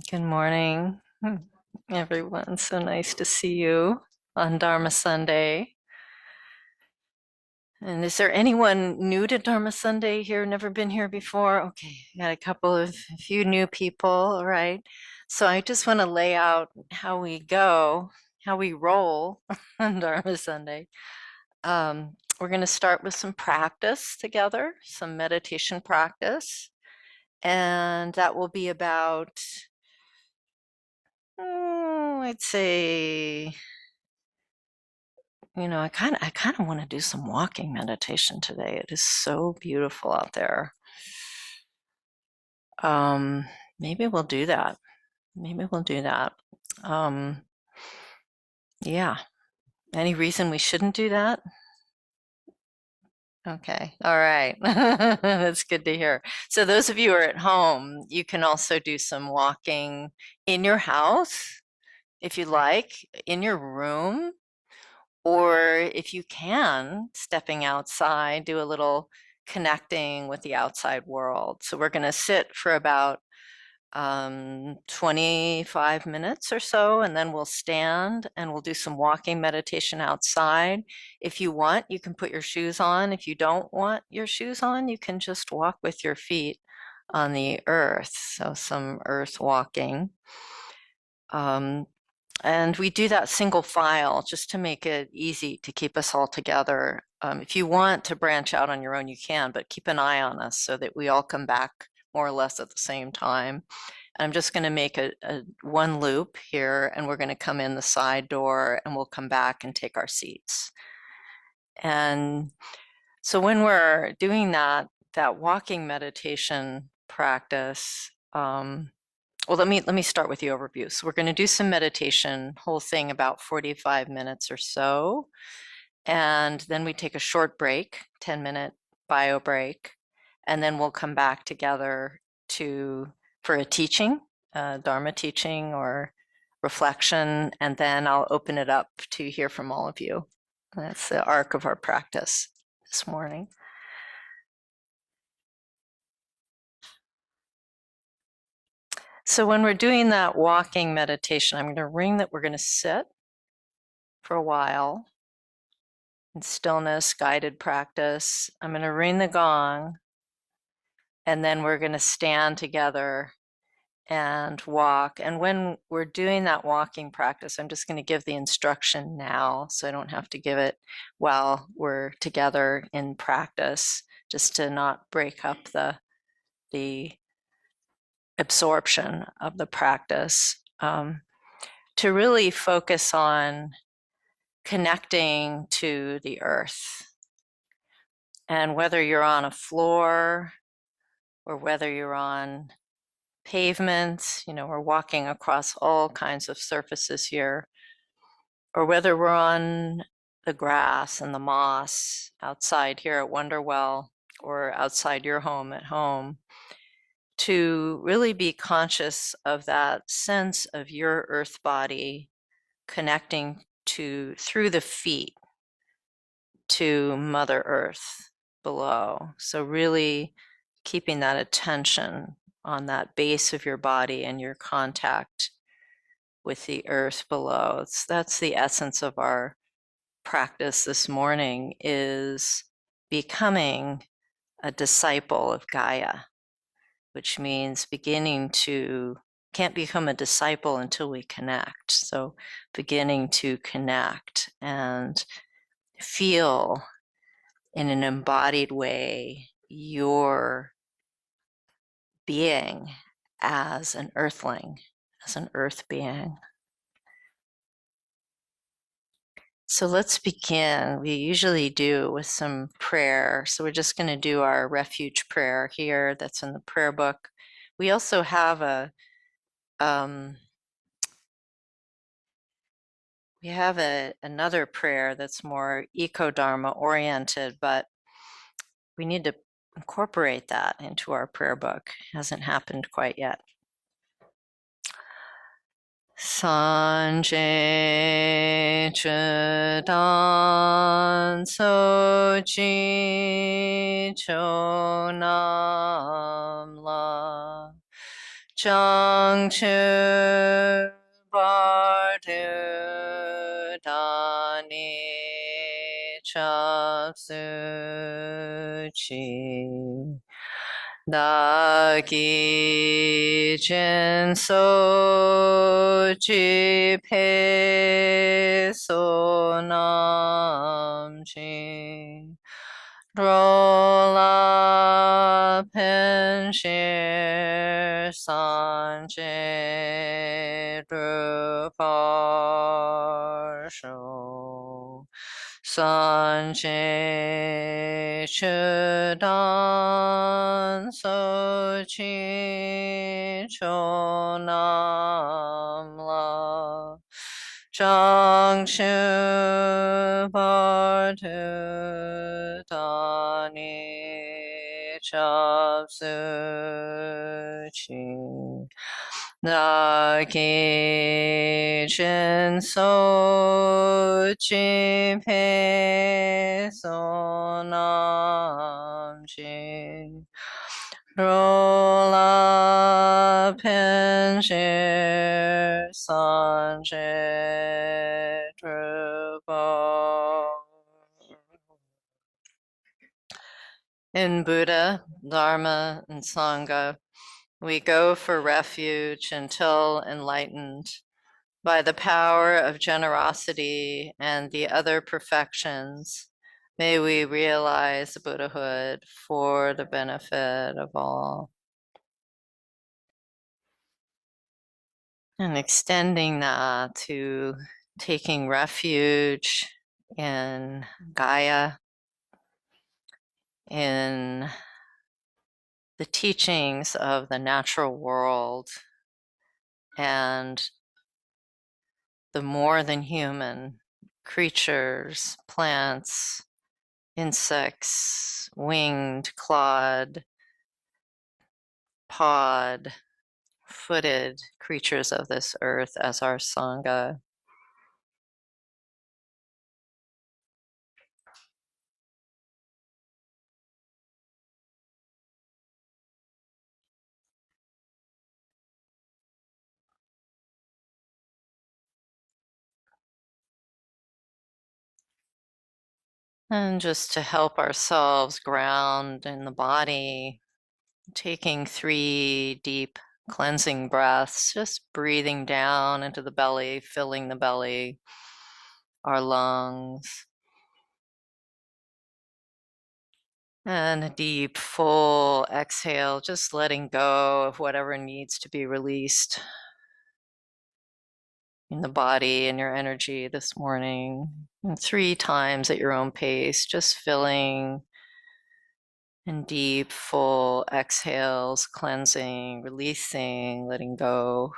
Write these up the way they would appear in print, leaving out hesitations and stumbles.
Good morning, everyone. So nice to see you on Dharma Sunday. And is there anyone new to Dharma Sunday here? Never been here before? Okay, got a few new people. All right. So I just want to lay out how we go, how we roll on Dharma Sunday. We're going to start with some practice together, some meditation practice. And that will be about I'd say, I kind of want to do some walking meditation today. It is so beautiful out there. Maybe we'll do that. Maybe we'll do that. Yeah. Any reason we shouldn't do that? Okay. All right. That's good to hear. So those of you who are at home, you can also do some walking in your house, if you like, in your room. Or if you can, stepping outside, do a little connecting with the outside world. So we're going to sit for about 25 minutes or so, and then we'll stand and we'll do some walking meditation outside. If you want, you can put your shoes on. If you don't want your shoes on, you can just walk with your feet on the earth. So some earth walking. And we do that single file just to make it easy to keep us all together. If you want to branch out on your own, you can, but keep an eye on us so that we all come back more or less at the same time. I'm just going to make a one loop here, and we're going to come in the side door, and we'll come back and take our seats. And so when we're doing that walking meditation practice, well, let me start with the overview. So we're going to do some meditation, whole thing about 45 minutes or so. And then we take a short break, 10-minute bio break. And then we'll come back together for a teaching, Dharma teaching or reflection. And then I'll open it up to hear from all of you. That's the arc of our practice this morning. So when we're doing that walking meditation, I'm going to ring that we're going to sit for a while in stillness, guided practice. I'm going to ring the gong, and then we're going to stand together and walk. And when we're doing that walking practice, I'm just going to give the instruction now, so I don't have to give it while we're together in practice, just to not break up the absorption of the practice. To really focus on connecting to the earth. And whether you're on a floor or whether you're on pavement, we're walking across all kinds of surfaces here, or whether we're on the grass and the moss outside here at Wonderwell or outside your home at home, to really be conscious of that sense of your earth body connecting through the feet to Mother Earth below. So really keeping that attention on that base of your body and your contact with the earth below. That's the essence of our practice this morning, is becoming a disciple of Gaia, which means can't become a disciple until we connect. So beginning to connect and feel in an embodied way your being as an earthling, as an earth being. So let's begin. We usually do with some prayer. So we're just going to do our refuge prayer here that's in the prayer book. We also have another prayer that's more eco-Dharma oriented, but we need to incorporate that into our prayer book. It hasn't happened quite yet. Sanje chedan soji chonam la Changchu Bardu Dani Chapsu Chi Dagi Jinso Ji Pe So Nam Chi Rola Penshir Sanje Druparsho Sanje Chudan Sochi Chonam La Changshu Bartu Dani Chapsu Chi Nagi Jinso Chi Pe Sonam Chi Rola Penshir Sanje Drupa. In Buddha, Dharma, and Sangha, we go for refuge until enlightened by the power of generosity and the other perfections. May we realize Buddhahood for the benefit of all. And extending that to taking refuge in Gaia, in the teachings of the natural world and the more than human creatures, plants, insects, winged, clawed, pawed, footed creatures of this earth as our Sangha. And just to help ourselves ground in the body, taking 3 deep cleansing breaths, just breathing down into the belly, filling the belly, our lungs. And a deep, full exhale, just letting go of whatever needs to be released in the body and your energy this morning. And 3 times at your own pace, just filling in deep, full exhales, cleansing, releasing, letting go.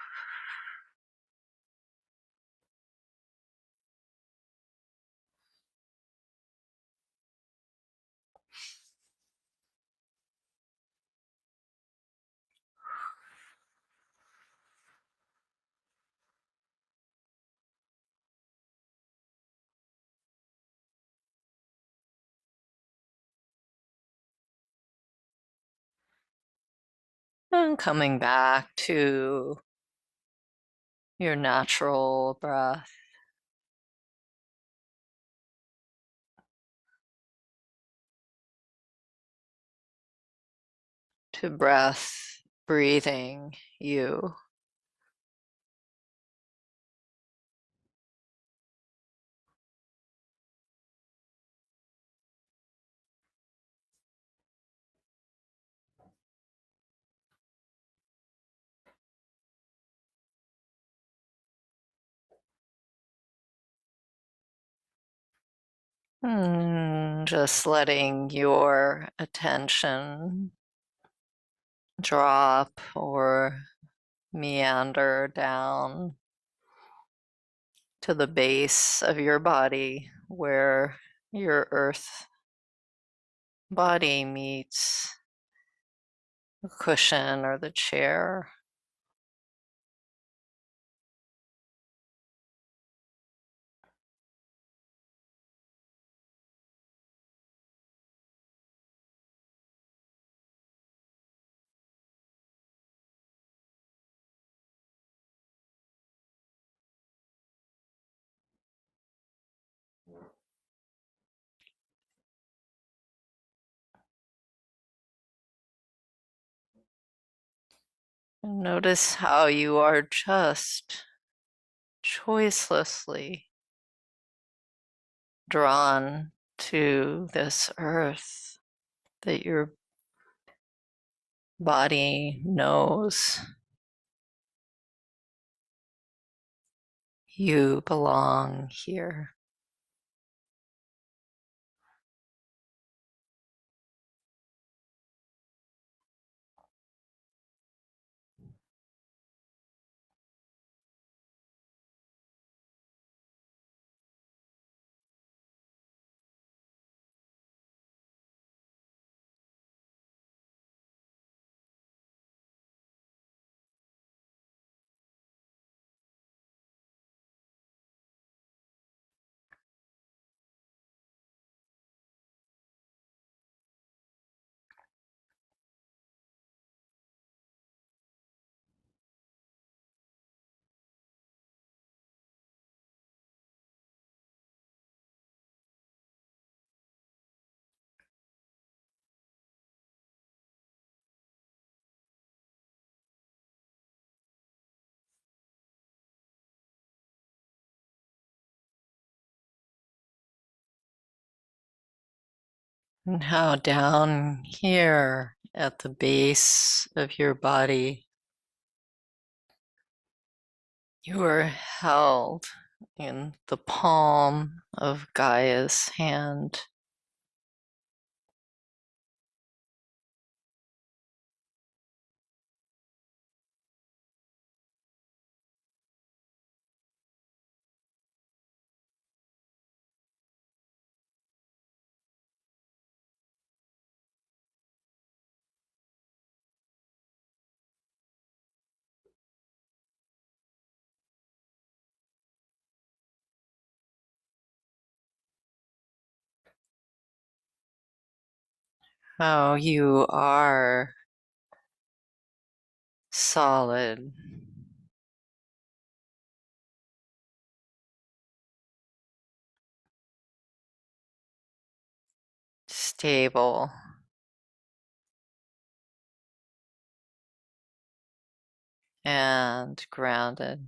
And coming back to your natural breath. To breath, breathing you. Just letting your attention drop or meander down to the base of your body where your earth body meets the cushion or the chair. And notice how you are just choicelessly drawn to this earth that your body knows you belong here. And how down here at the base of your body, you are held in the palm of Gaia's hand. How you are solid, stable, and grounded.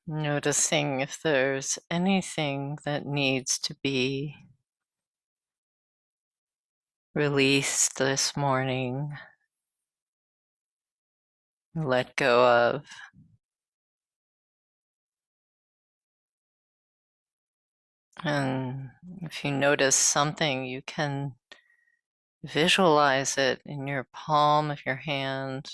Noticing if there's anything that needs to be released this morning. let go of. And if you notice something, you can visualize it in your palm of your hand.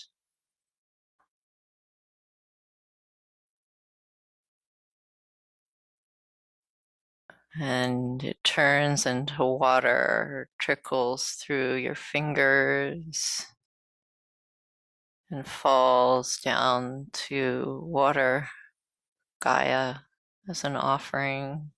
And it turns into water, trickles through your fingers, and falls down to water, Gaia, as an offering.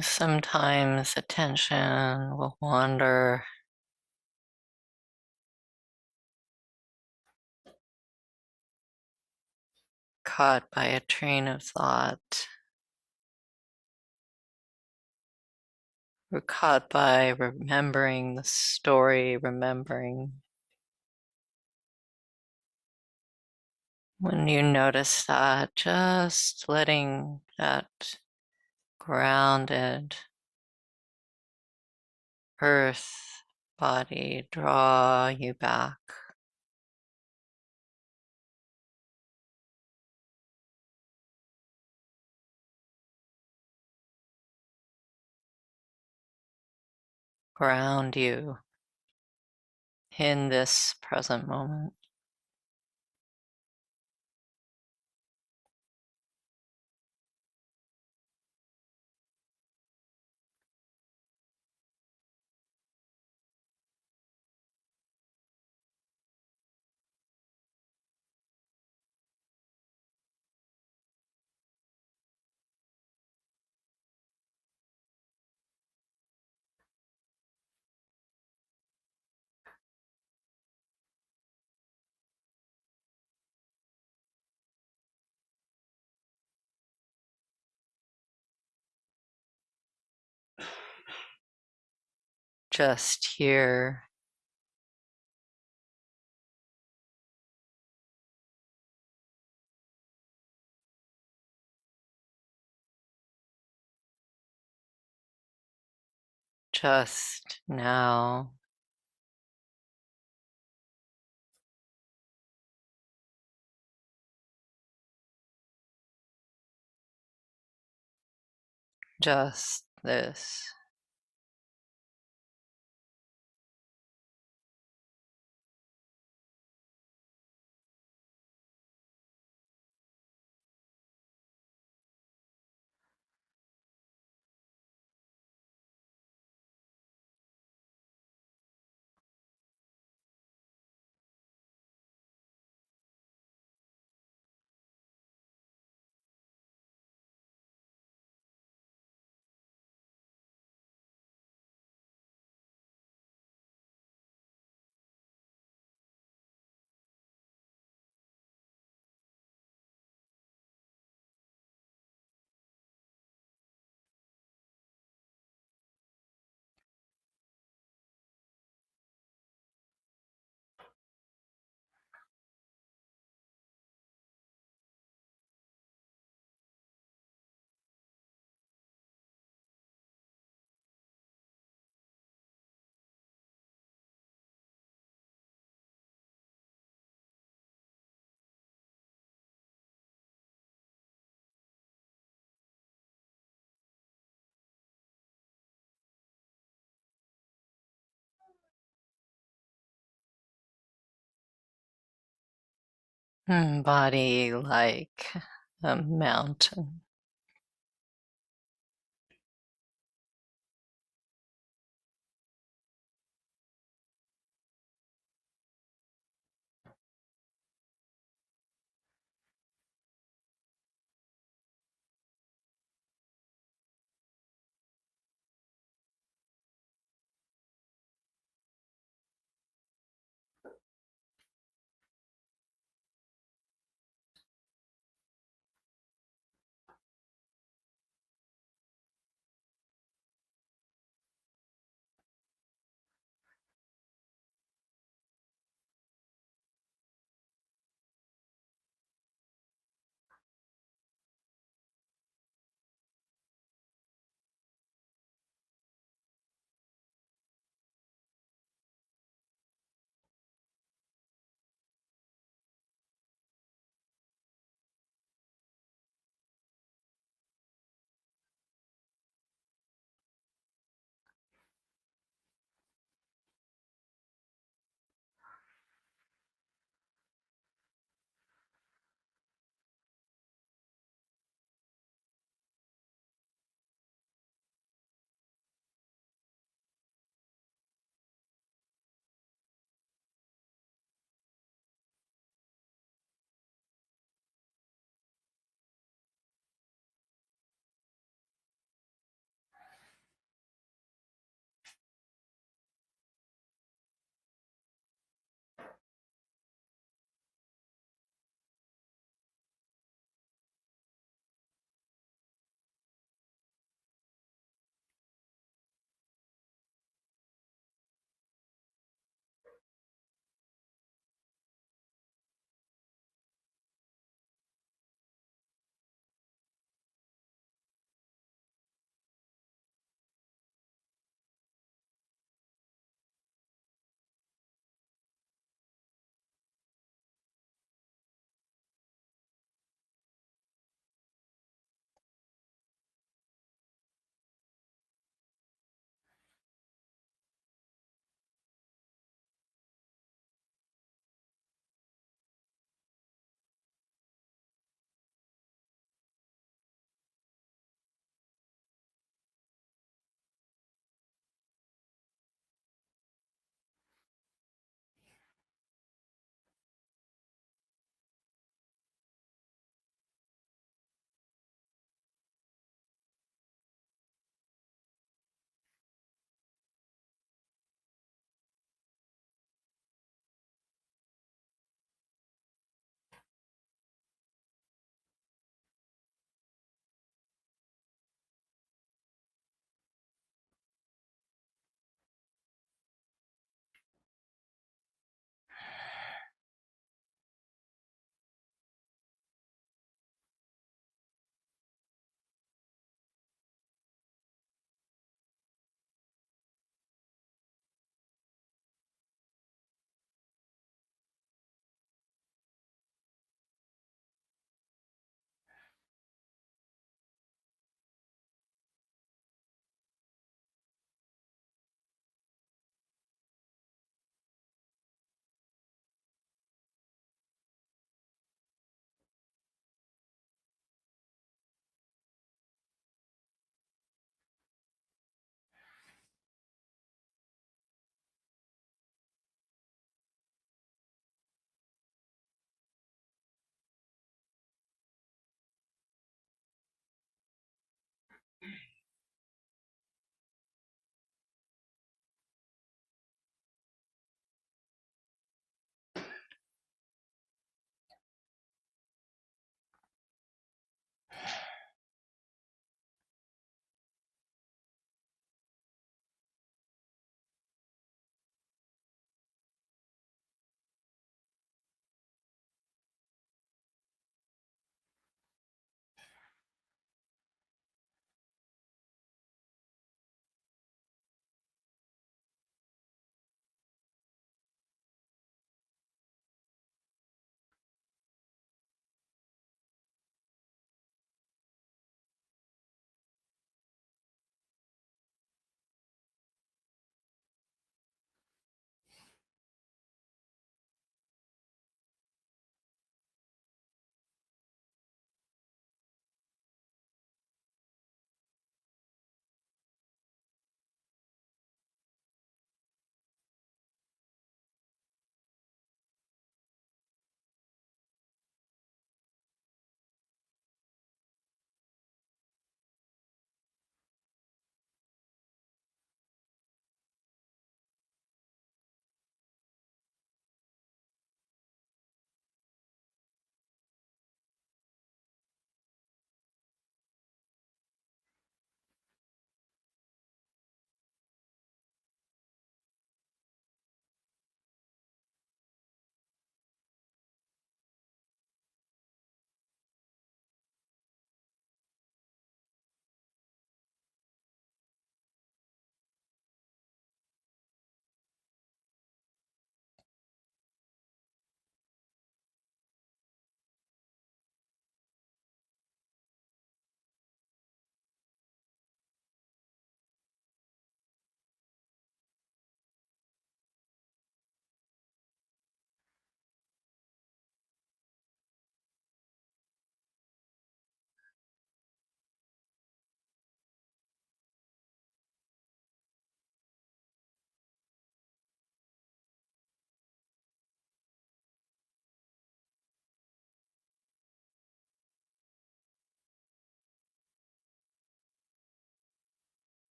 Sometimes attention will wander, caught by a train of thought. We're caught by remembering the story, remembering. When you notice that, just letting that grounded earth body draw you back. Ground you in this present moment. Just here, just now. Just this. Body like a mountain.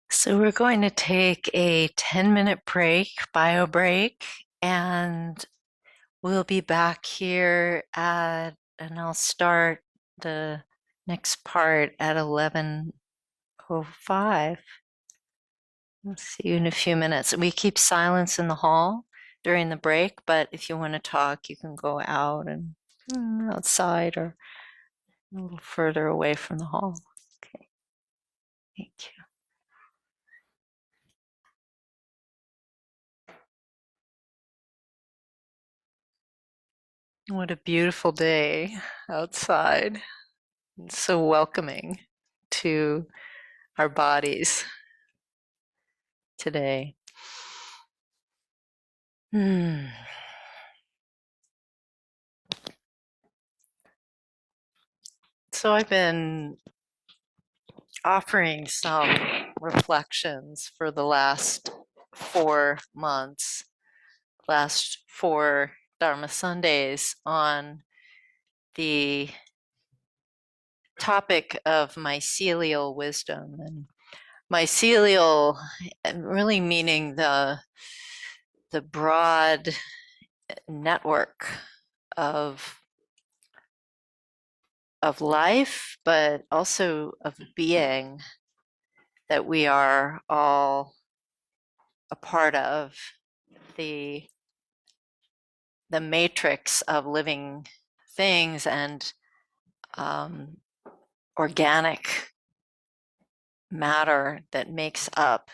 So we're going to take a 10-minute break, bio break, and we'll be back here and I'll start the next part at 11:05. We'll see you in a few minutes. We keep silence in the hall during the break, but if you want to talk, you can go out and outside or a little further away from the hall. Okay, thank you. What a beautiful day outside. It's so welcoming to our bodies today. So I've been offering some reflections for the last 4 months, last 4 Dharma Sundays on the topic of mycelial wisdom. And mycelial really meaning the broad network of life, but also of being that we are all a part of, the matrix of living things and organic matter that makes up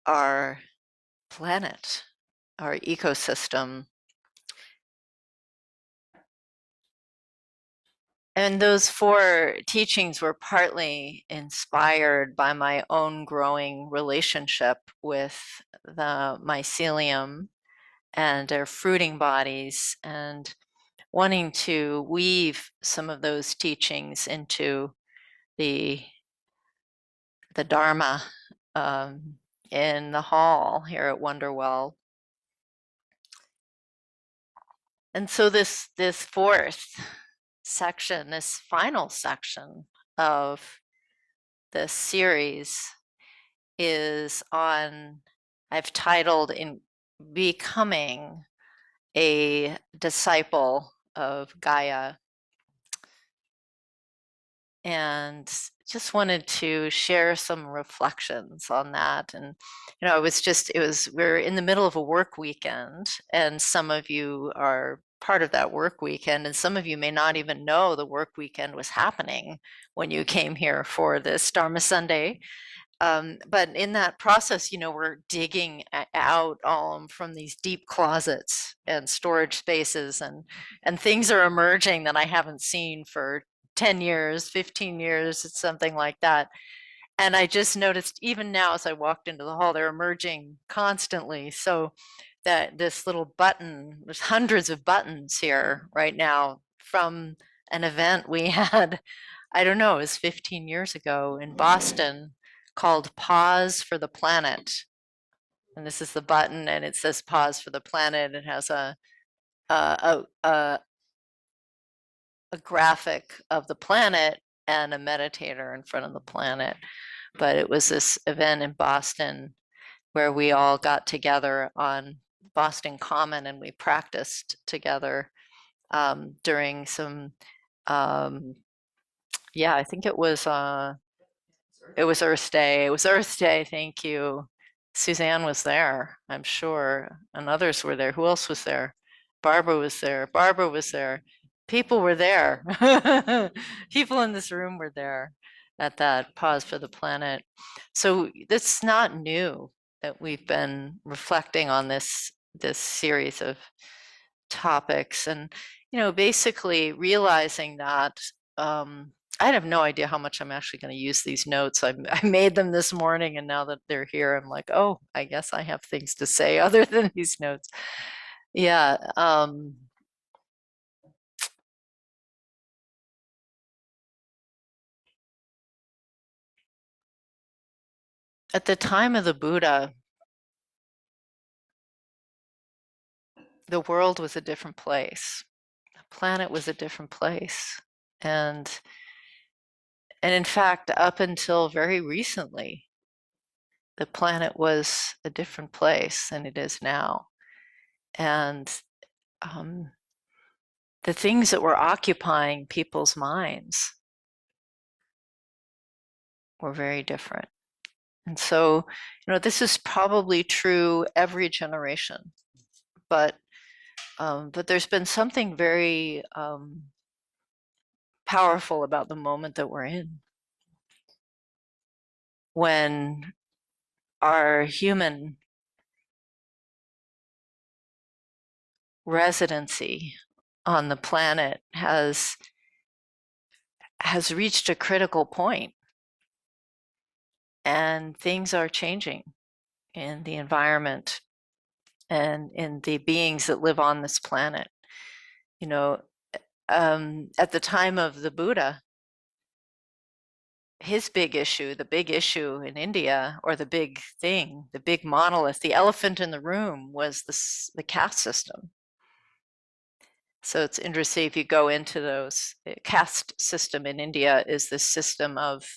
our planet, our ecosystem. And those 4 teachings were partly inspired by my own growing relationship with the mycelium and their fruiting bodies, and wanting to weave some of those teachings into the Dharma in the hall here at Wonderwell. And so this fourth section, this final section of this series is on, I've titled in Becoming a Disciple of Gaia. And just wanted to share some reflections on that. And, we're in the middle of a work weekend, and some of you are part of that work weekend, and some of you may not even know the work weekend was happening when you came here for this Dharma Sunday. But in that process, we're digging out from these deep closets and storage spaces, and things are emerging that I haven't seen for 10 years, 15 years, it's something like that. And I just noticed even now as I walked into the hall, they're emerging constantly. So that this little button, there's hundreds of buttons here right now from an event we had, I don't know, it was 15 years ago in Boston called Pause for the Planet. And this is the button, and it says Pause for the Planet. It has a graphic of the planet and a meditator in front of the planet. But it was this event in Boston where we all got together on Boston Common, and we practiced together during some, I think it was Earth Day. It was Earth Day, thank you. Suzanne was there, I'm sure, and others were there. Who else was there? Barbara was there. Barbara was there. People were there. People in this room were there at that Pause for the Planet. So it's not new that we've been reflecting on this series of topics, and basically realizing that I have no idea how much I'm actually going to use these notes. I made them this morning, and now that they're here, I'm like, oh, I guess I have things to say other than these notes. Yeah. At the time of the Buddha, the world was a different place. The planet was a different place. And in fact, up until very recently, the planet was a different place than it is now. And the things that were occupying people's minds were very different. And so, this is probably true every generation, but there's been something very powerful about the moment that we're in, when our human residency on the planet has reached a critical point, and things are changing in the environment and in the beings that live on this planet. At the time of the Buddha, his big issue, the big issue in India, or the big thing, the big monolith, the elephant in the room, was the caste system. So it's interesting if you go into those. Caste system in India is this system of,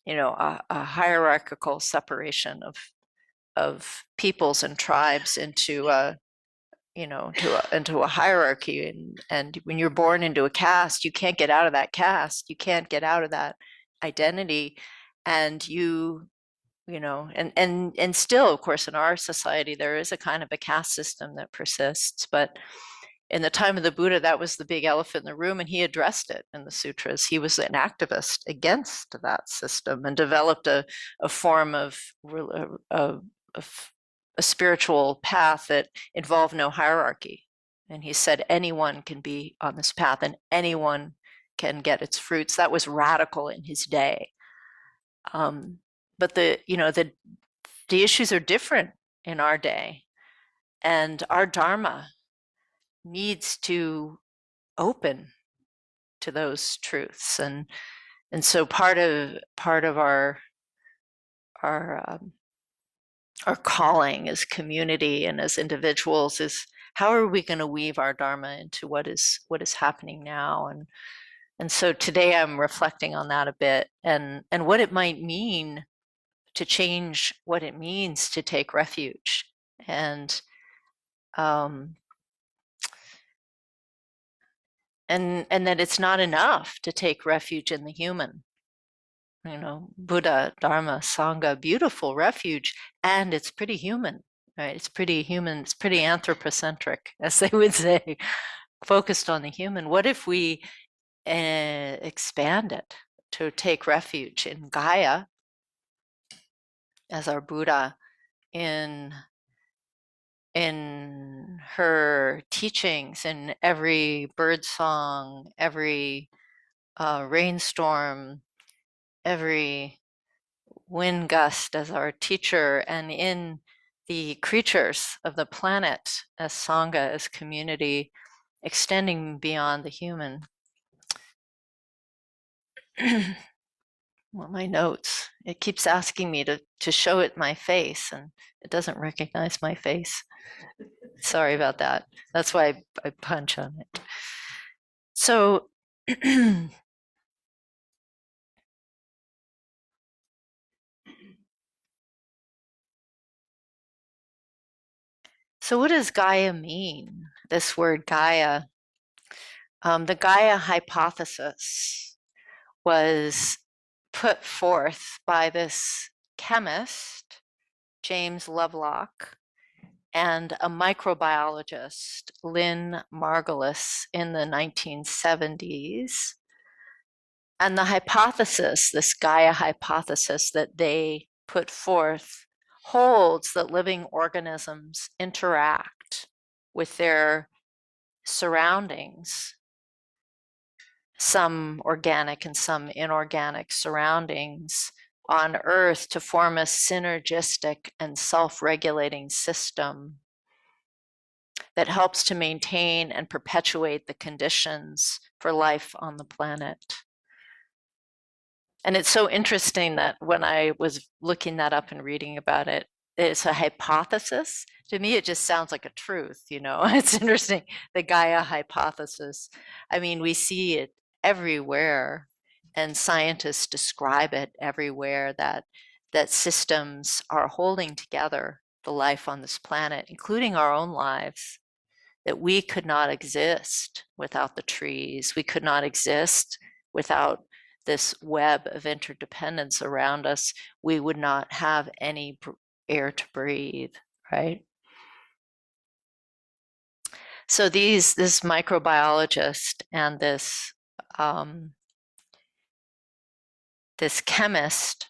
a hierarchical separation of peoples and tribes into into a hierarchy. And when you're born into a caste, you can't get out of that caste. You can't get out of that identity. And and still, of course, in our society, there is a kind of a caste system that persists. But in the time of the Buddha, that was the big elephant in the room, and he addressed it in the sutras. He was an activist against that system and developed a form of a spiritual path that involved no hierarchy. And he said anyone can be on this path and anyone can get its fruits. That was radical in his day. But the issues are different in our day, and our Dharma needs to open to those truths. And so part of our calling as community and as individuals is how are we going to weave our Dharma into what is happening now? And so today I'm reflecting on that a bit, and what it might mean to change what it means to take refuge, and that it's not enough to take refuge in the human. You know, Buddha, Dharma, Sangha, beautiful refuge, and it's pretty human, right? It's pretty human, it's pretty anthropocentric, as they would say, focused on the human. What if we expand it to take refuge in Gaia as our Buddha, in her teachings, in every bird song, every rainstorm, every wind gust as our teacher, and in the creatures of the planet as Sangha, as community, extending beyond the human. Well, my notes, it keeps asking me to show it my face, and it doesn't recognize my face. Sorry about that. That's why I punch on it. So so what does Gaia mean? This word Gaia. The Gaia hypothesis was put forth by this chemist, James Lovelock, and a microbiologist, Lynn Margulis, in the 1970s. And the hypothesis, this Gaia hypothesis that they put forth, holds that living organisms interact with their surroundings, some organic and some inorganic surroundings on Earth, to form a synergistic and self-regulating system that helps to maintain and perpetuate the conditions for life on the planet. And it's so interesting that when I was looking that up and reading about it, it's a hypothesis. To me, it just sounds like a truth, you know. It's interesting, the Gaia hypothesis. I mean, we see it everywhere, and scientists describe it everywhere, that systems are holding together the life on this planet, including our own lives, that we could not exist without the trees. We could not exist without this web of interdependence around us. We would not have any air to breathe, right? So this microbiologist and this chemist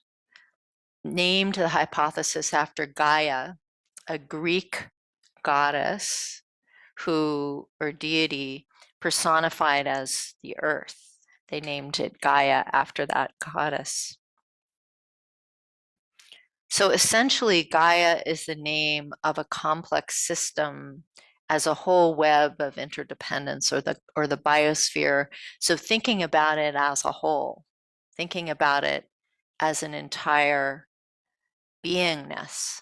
named the hypothesis after Gaia, a Greek goddess or deity personified as the earth. They named it Gaia after that goddess. So essentially, Gaia is the name of a complex system as a whole web of interdependence, or the biosphere. So thinking about it as a whole, thinking about it as an entire beingness.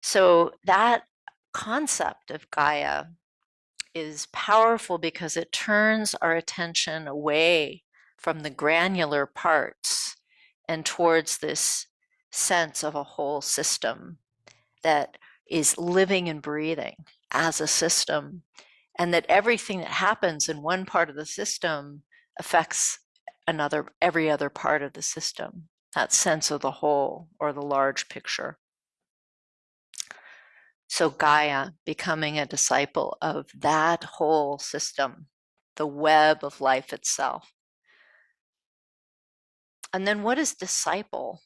So that concept of Gaia is powerful because it turns our attention away from the granular parts and towards this sense of a whole system that is living and breathing as a system, and that everything that happens in one part of the system affects every other part of the system, that sense of the whole or the large picture. So Gaia, becoming a disciple of that whole system, the web of life itself. And then what is disciple?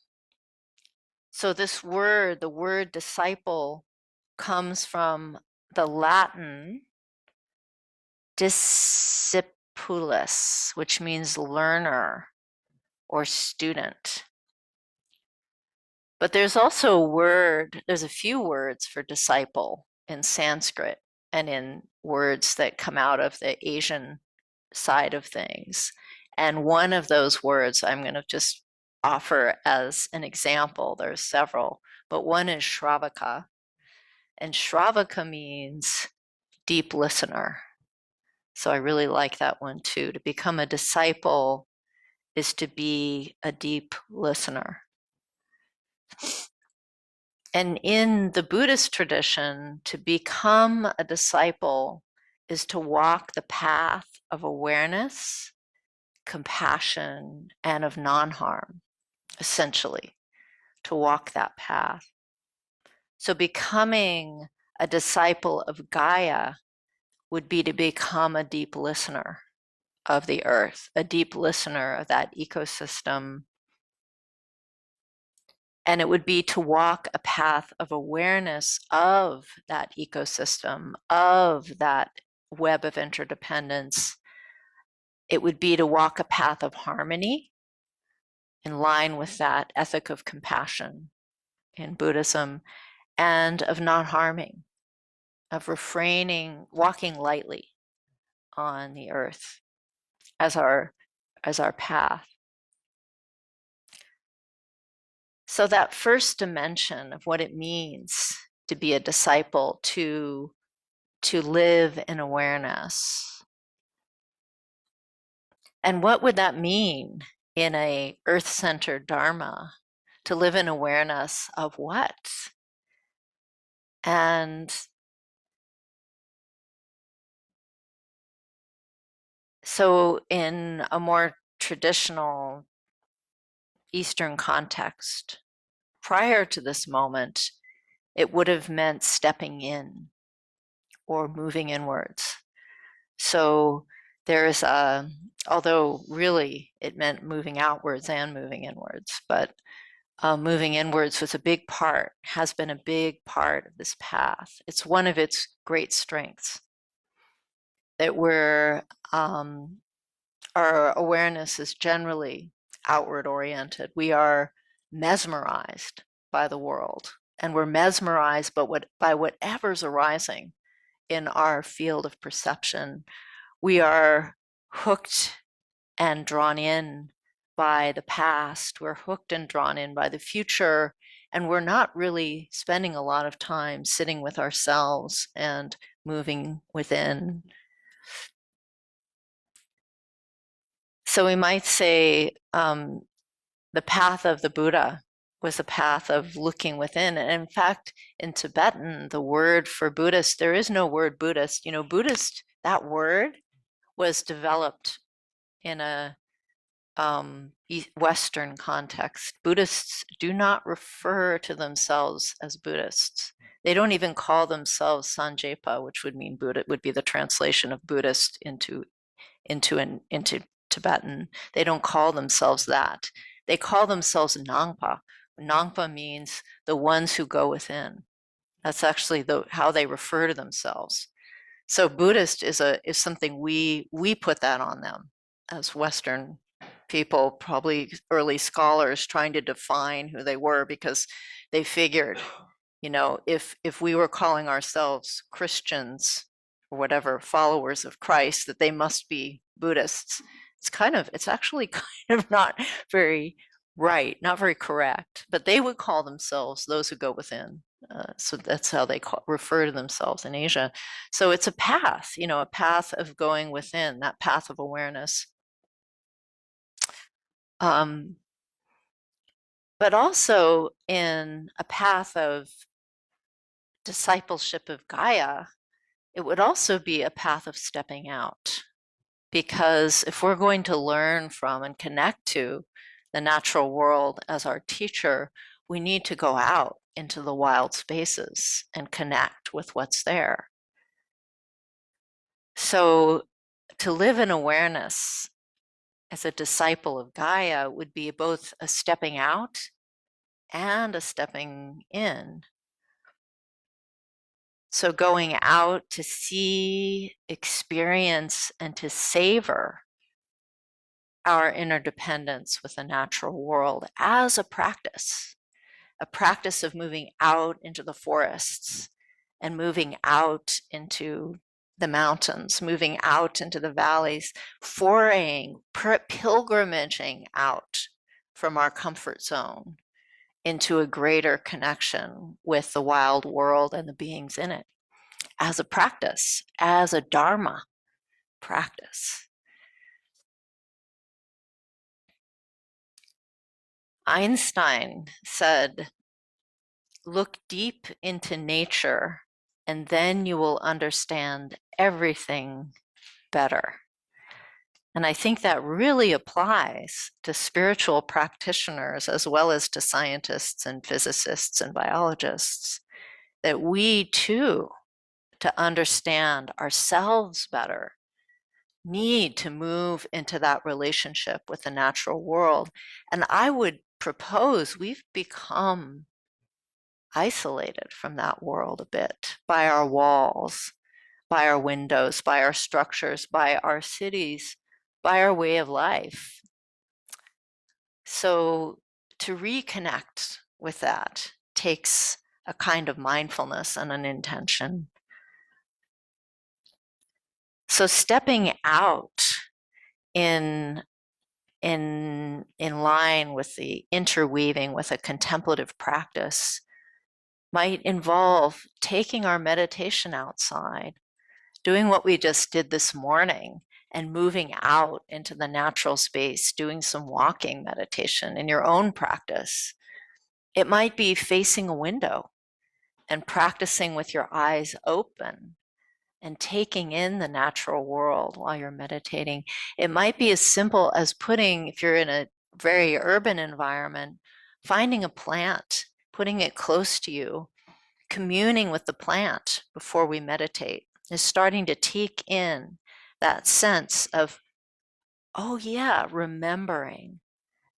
So this word, the word disciple, comes from the Latin discipulus, which means learner or student. But there's also there's a few words for disciple in Sanskrit and in words that come out of the Asian side of things. And one of those words I'm going to just offer as an example, there's several. but one is Shravaka. And Shravaka means deep listener. So I really like that one too. To become a disciple is to be a deep listener. And in the Buddhist tradition, to become a disciple is to walk the path of awareness, compassion, and of non-harm, essentially, to walk that path. So becoming a disciple of Gaia would be to become a deep listener of the earth, a deep listener of that ecosystem. And it would be to walk a path of awareness of that ecosystem, of that web of interdependence. It would be to walk a path of harmony in line with that ethic of compassion in Buddhism, and of not harming, of refraining, walking lightly on the earth as our path. So that first dimension of what it means to be a disciple, to live in awareness. And what would that mean in a earth-centered Dharma? To live in awareness of what? And so in a more traditional Eastern context, prior to this moment, it would have meant stepping in or moving inwards. So there's although really it meant moving outwards and moving inwards, but moving inwards was a big part, has been a big part of this path. It's one of its great strengths that our awareness is generally outward oriented. We are mesmerized by the world, and we're mesmerized by whatever's arising in our field of perception. We are hooked and drawn in by the past. We're hooked and drawn in by the future, and we're not really spending a lot of time sitting with ourselves and moving within. So we might say the path of the Buddha was a path of looking within. And in fact, in Tibetan, the word for Buddhist, there is no word Buddhist. You know, Buddhist, that word was developed in a Western context. Buddhists do not refer to themselves as Buddhists. They don't even call themselves Sanjepa, which would mean Buddha, would be the translation of Buddhist into Tibetan. They don't call themselves that. They call themselves Nangpa. Nangpa means the ones who go within. That's actually how they refer to themselves. So Buddhist is something we put that on them as Western people, probably early scholars trying to define who they were, because they figured, you know, if we were calling ourselves Christians or whatever, followers of Christ, that they must be Buddhists. It's actually kind of not very right, not very correct, but they would call themselves those who go within. So that's how they refer to themselves in Asia. So it's a path, you know, a path of going within, that path of awareness. But also in a path of discipleship of Gaia, it would also be a path of stepping out. Because if we're going to learn from and connect to the natural world as our teacher, we need to go out into the wild spaces and connect with what's there. So to live in awareness as a disciple of Gaia would be both a stepping out and a stepping in. So going out to see, experience, and to savor our interdependence with the natural world as a practice of moving out into the forests and moving out into the mountains, moving out into the valleys, foraying, pilgrimaging out from our comfort zone into a greater connection with the wild world and the beings in it as a practice, as a Dharma practice. Einstein said, "Look deep into nature, and then you will understand everything better." And I think that really applies to spiritual practitioners as well as to scientists and physicists and biologists, that we too, to understand ourselves better, need to move into that relationship with the natural world. And I would propose we've become isolated from that world a bit by our walls, by our windows, by our structures, by our cities, by our way of life. So to reconnect with that takes a kind of mindfulness and an intention. So stepping out in line with the interweaving with a contemplative practice might involve taking our meditation outside, doing what we just did this morning, and moving out into the natural space, doing some walking meditation in your own practice. It might be facing a window and practicing with your eyes open and taking in the natural world while you're meditating. It might be as simple as putting, if you're in a very urban environment, finding a plant, putting it close to you, communing with the plant before we meditate, is starting to take in that sense of, oh yeah, remembering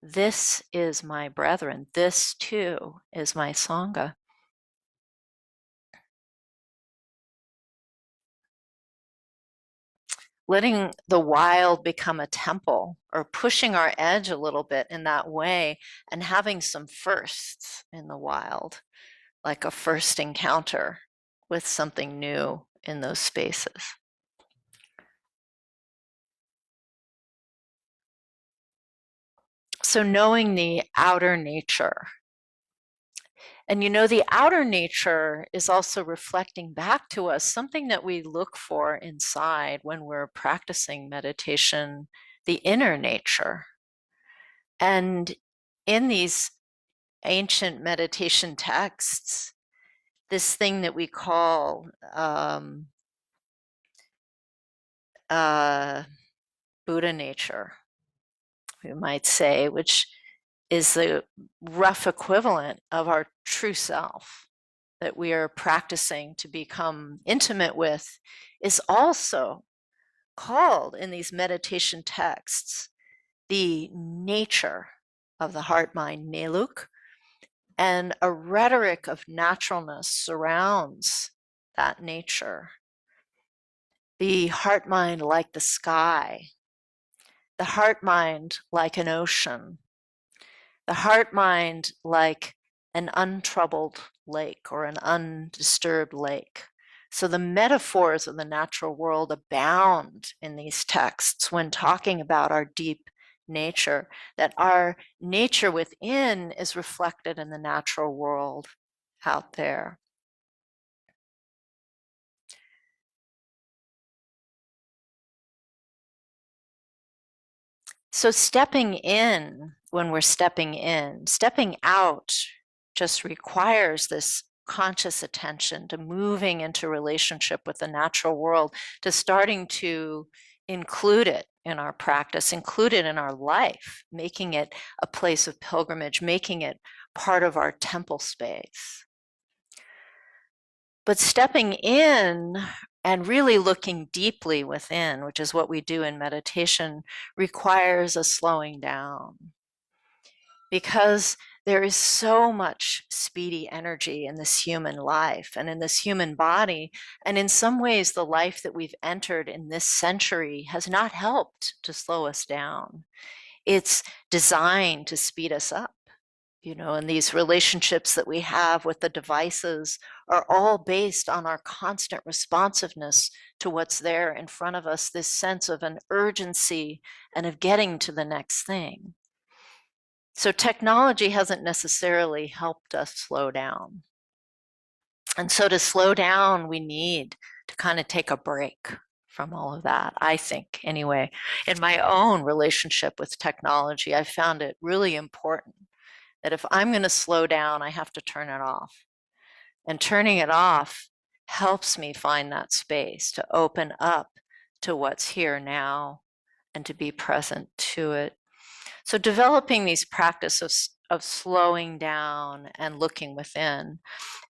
this is my brethren, this too is my Sangha. Letting the wild become a temple, or pushing our edge a little bit in that way, and having some firsts in the wild, like a first encounter with something new in those spaces. So knowing the outer nature. And you know, the outer nature is also reflecting back to us something that we look for inside when we're practicing meditation, the inner nature. And in these ancient meditation texts, this thing that we call Buddha nature, we might say, which is the rough equivalent of our true self that we are practicing to become intimate with, is also called in these meditation texts the nature of the heart mind, Neluk, and a rhetoric of naturalness surrounds that nature. The heart mind like the sky, the heart mind like an ocean, the heart mind like an untroubled lake or an undisturbed lake. So the metaphors of the natural world abound in these texts when talking about our deep nature, that our nature within is reflected in the natural world out there. So stepping in, when we're stepping out just requires this conscious attention to moving into relationship with the natural world, to starting to include it in our practice, include it in our life, making it a place of pilgrimage, making it part of our temple space. But stepping in and really looking deeply within, which is what we do in meditation, requires a slowing down. Because there is so much speedy energy in this human life and in this human body. And in some ways, the life that we've entered in this century has not helped to slow us down. It's designed to speed us up. You know, and these relationships that we have with the devices are all based on our constant responsiveness to what's there in front of us, this sense of an urgency and of getting to the next thing. So technology hasn't necessarily helped us slow down. And so to slow down, we need to kind of take a break from all of that, I think, anyway. In my own relationship with technology, I found it really important that if I'm going to slow down, I have to turn it off. And turning it off helps me find that space to open up to what's here now and to be present to it. So developing these practices of slowing down and looking within.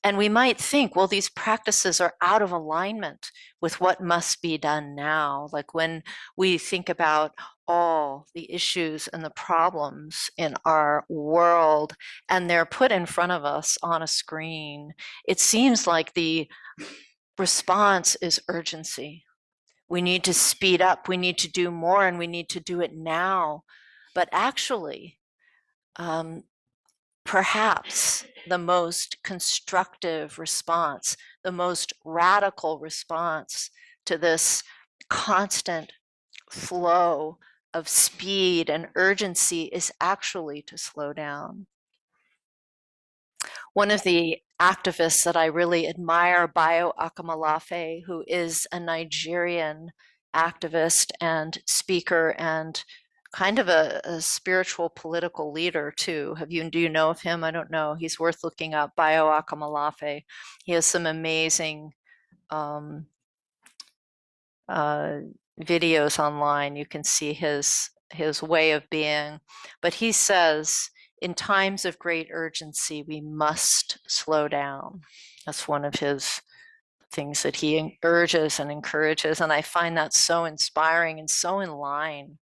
And we might think, well, these practices are out of alignment with what must be done now. Like when we think about all the issues and the problems in our world, and they're put in front of us on a screen, it seems like the response is urgency. We need to speed up, we need to do more, and we need to do it now. But actually, perhaps the most constructive response, the most radical response to this constant flow of speed and urgency is actually to slow down. One of the activists that I really admire, Bayo Akamalafe, who is a Nigerian activist and speaker and kind of a spiritual political leader too. Do you know of him? I don't know. He's worth looking up, Bayo Akamalafe. He has some amazing videos online. You can see his way of being. But he says, in times of great urgency, we must slow down. That's one of his things that he urges and encourages. And I find that so inspiring and so in line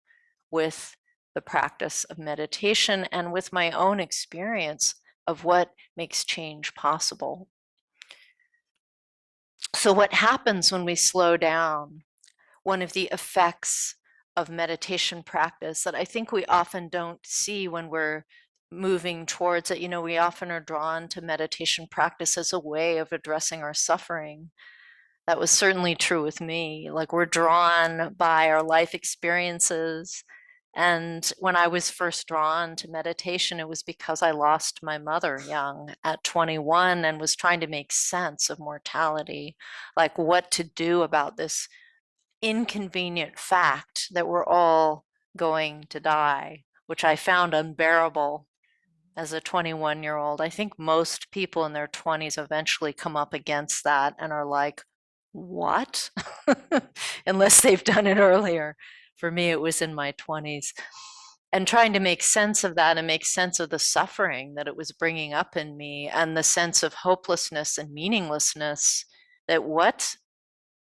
with the practice of meditation and with my own experience of what makes change possible. So what happens when we slow down? One of the effects of meditation practice that I think we often don't see when we're moving towards it. We often are drawn to meditation practice as a way of addressing our suffering. That was certainly true with me. Like, we're drawn by our life experiences. And when I was first drawn to meditation, it was because I lost my mother young at 21 and was trying to make sense of mortality, like what to do about this inconvenient fact that we're all going to die, which I found unbearable as a 21-year-old. I think most people in their 20s eventually come up against that and are like, what? Unless they've done it earlier. For me, it was in my 20s. And trying to make sense of that and make sense of the suffering that it was bringing up in me and the sense of hopelessness and meaninglessness, that what,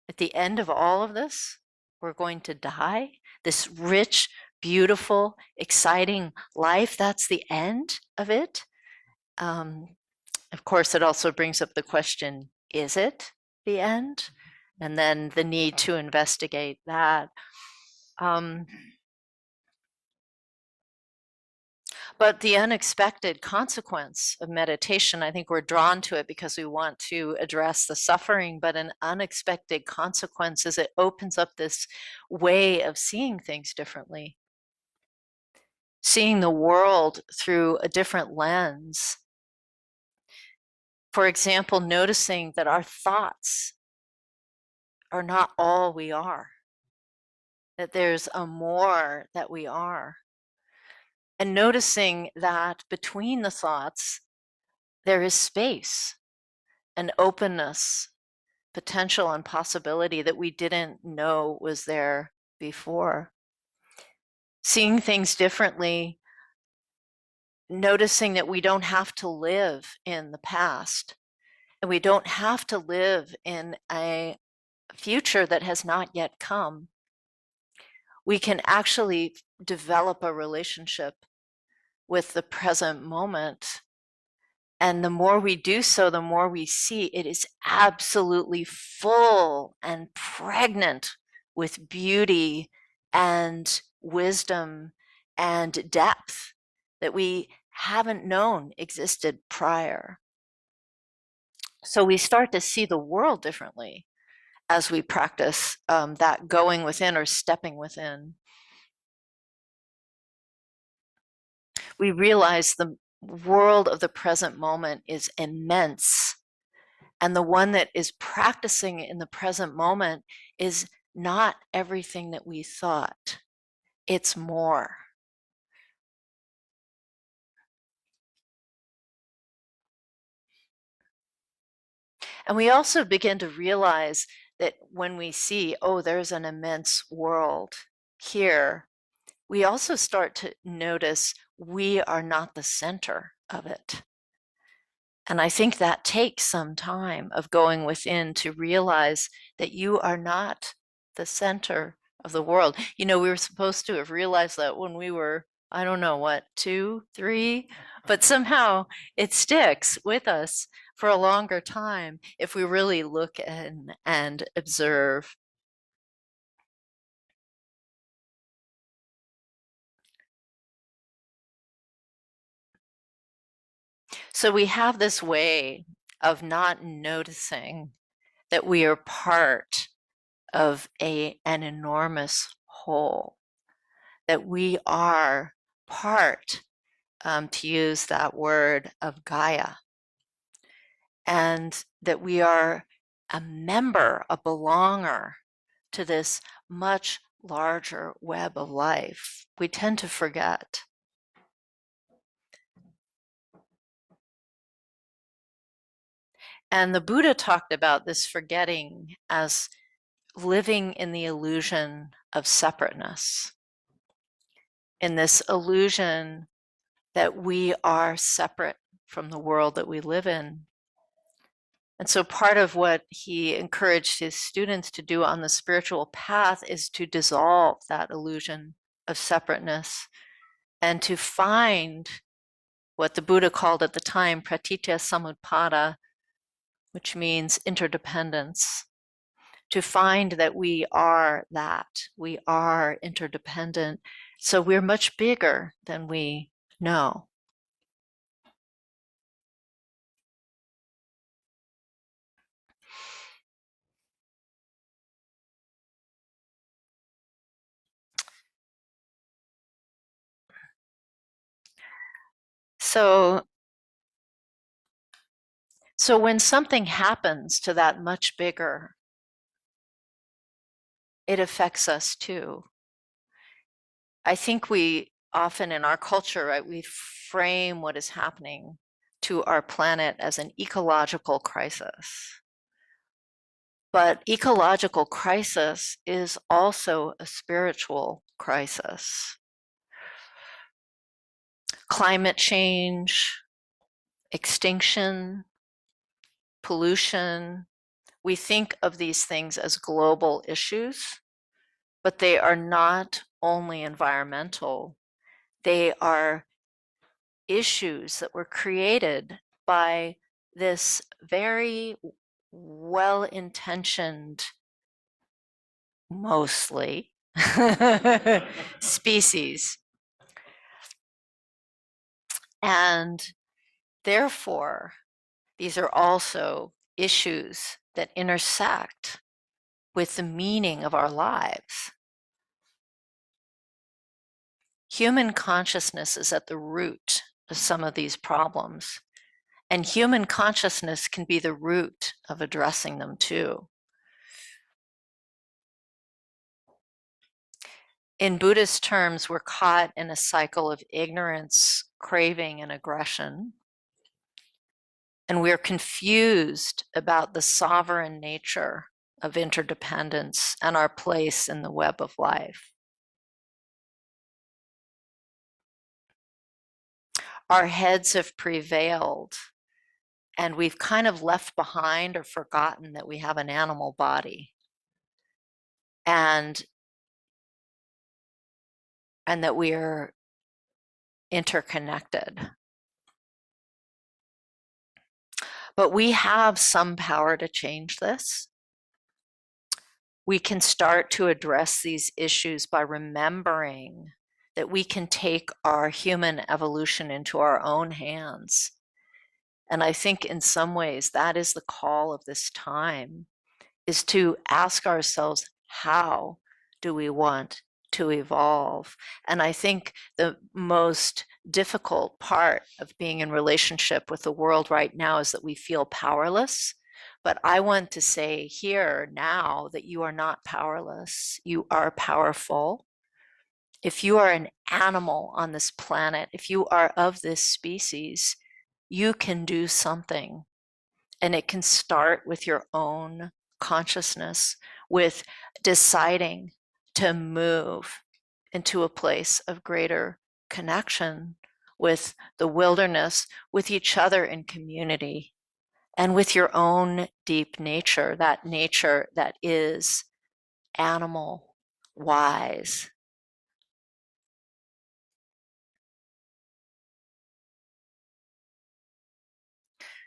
at the end of all of this, we're going to die? This rich, beautiful, exciting life, that's the end of it? Of course, it also brings up the question, is it the end? And then the need to investigate that. But the unexpected consequence of meditation, I think we're drawn to it because we want to address the suffering, but an unexpected consequence is it opens up this way of seeing things differently, seeing the world through a different lens. For example, noticing that our thoughts are not all we are, that there's a more that we are. And noticing that between the thoughts, there is space and openness, potential and possibility that we didn't know was there before. Seeing things differently, noticing that we don't have to live in the past, and we don't have to live in a future that has not yet come. We can actually develop a relationship with the present moment. And the more we do so, the more we see it is absolutely full and pregnant with beauty and wisdom and depth that we haven't known existed prior. So we start to see the world differently as we practice that going within or stepping within. We realize the world of the present moment is immense. And the one that is practicing in the present moment is not everything that we thought. It's more. And we also begin to realize that when we see, oh, there's an immense world here, we also start to notice we are not the center of it. And I think that takes some time of going within to realize that you are not the center of the world. You know, we were supposed to have realized that when we were, I don't know what, 2, 3, but somehow it sticks with us for a longer time if we really look in and observe. So we have this way of not noticing that we are part of an enormous whole, that we are part, to use that word, of Gaia, and that we are a member, a belonger to this much larger web of life. We tend to forget. And the Buddha talked about this forgetting as living in the illusion of separateness, in this illusion that we are separate from the world that we live in. And so part of what he encouraged his students to do on the spiritual path is to dissolve that illusion of separateness and to find what the Buddha called at the time pratitya samutpada, which means interdependence. To find that we are that, we are interdependent. So we're much bigger than we know. So when something happens to that much bigger, it affects us too. I think we often in our culture, right, we frame what is happening to our planet as an ecological crisis. But ecological crisis is also a spiritual crisis. Climate change, extinction, pollution, we think of these things as global issues, but they are not only environmental, they are issues that were created by this very well-intentioned, mostly, species. And therefore, these are also issues that intersect with the meaning of our lives. Human consciousness is at the root of some of these problems, and human consciousness can be the root of addressing them too. In Buddhist terms, we're caught in a cycle of ignorance, craving, and aggression. And we're confused about the sovereign nature of interdependence and our place in the web of life. Our heads have prevailed, and we've kind of left behind or forgotten that we have an animal body, and that we are interconnected. But we have some power to change this. We can start to address these issues by remembering that we can take our human evolution into our own hands. And I think in some ways that is the call of this time, is to ask ourselves, how do we want to evolve. And I think the most difficult part of being in relationship with the world right now is that we feel powerless. But I want to say here now that you are not powerless. You are powerful. If you are an animal on this planet, if you are of this species, you can do something. And it can start with your own consciousness, with deciding to move into a place of greater connection with the wilderness, with each other in community, and with your own deep nature that is animal wise.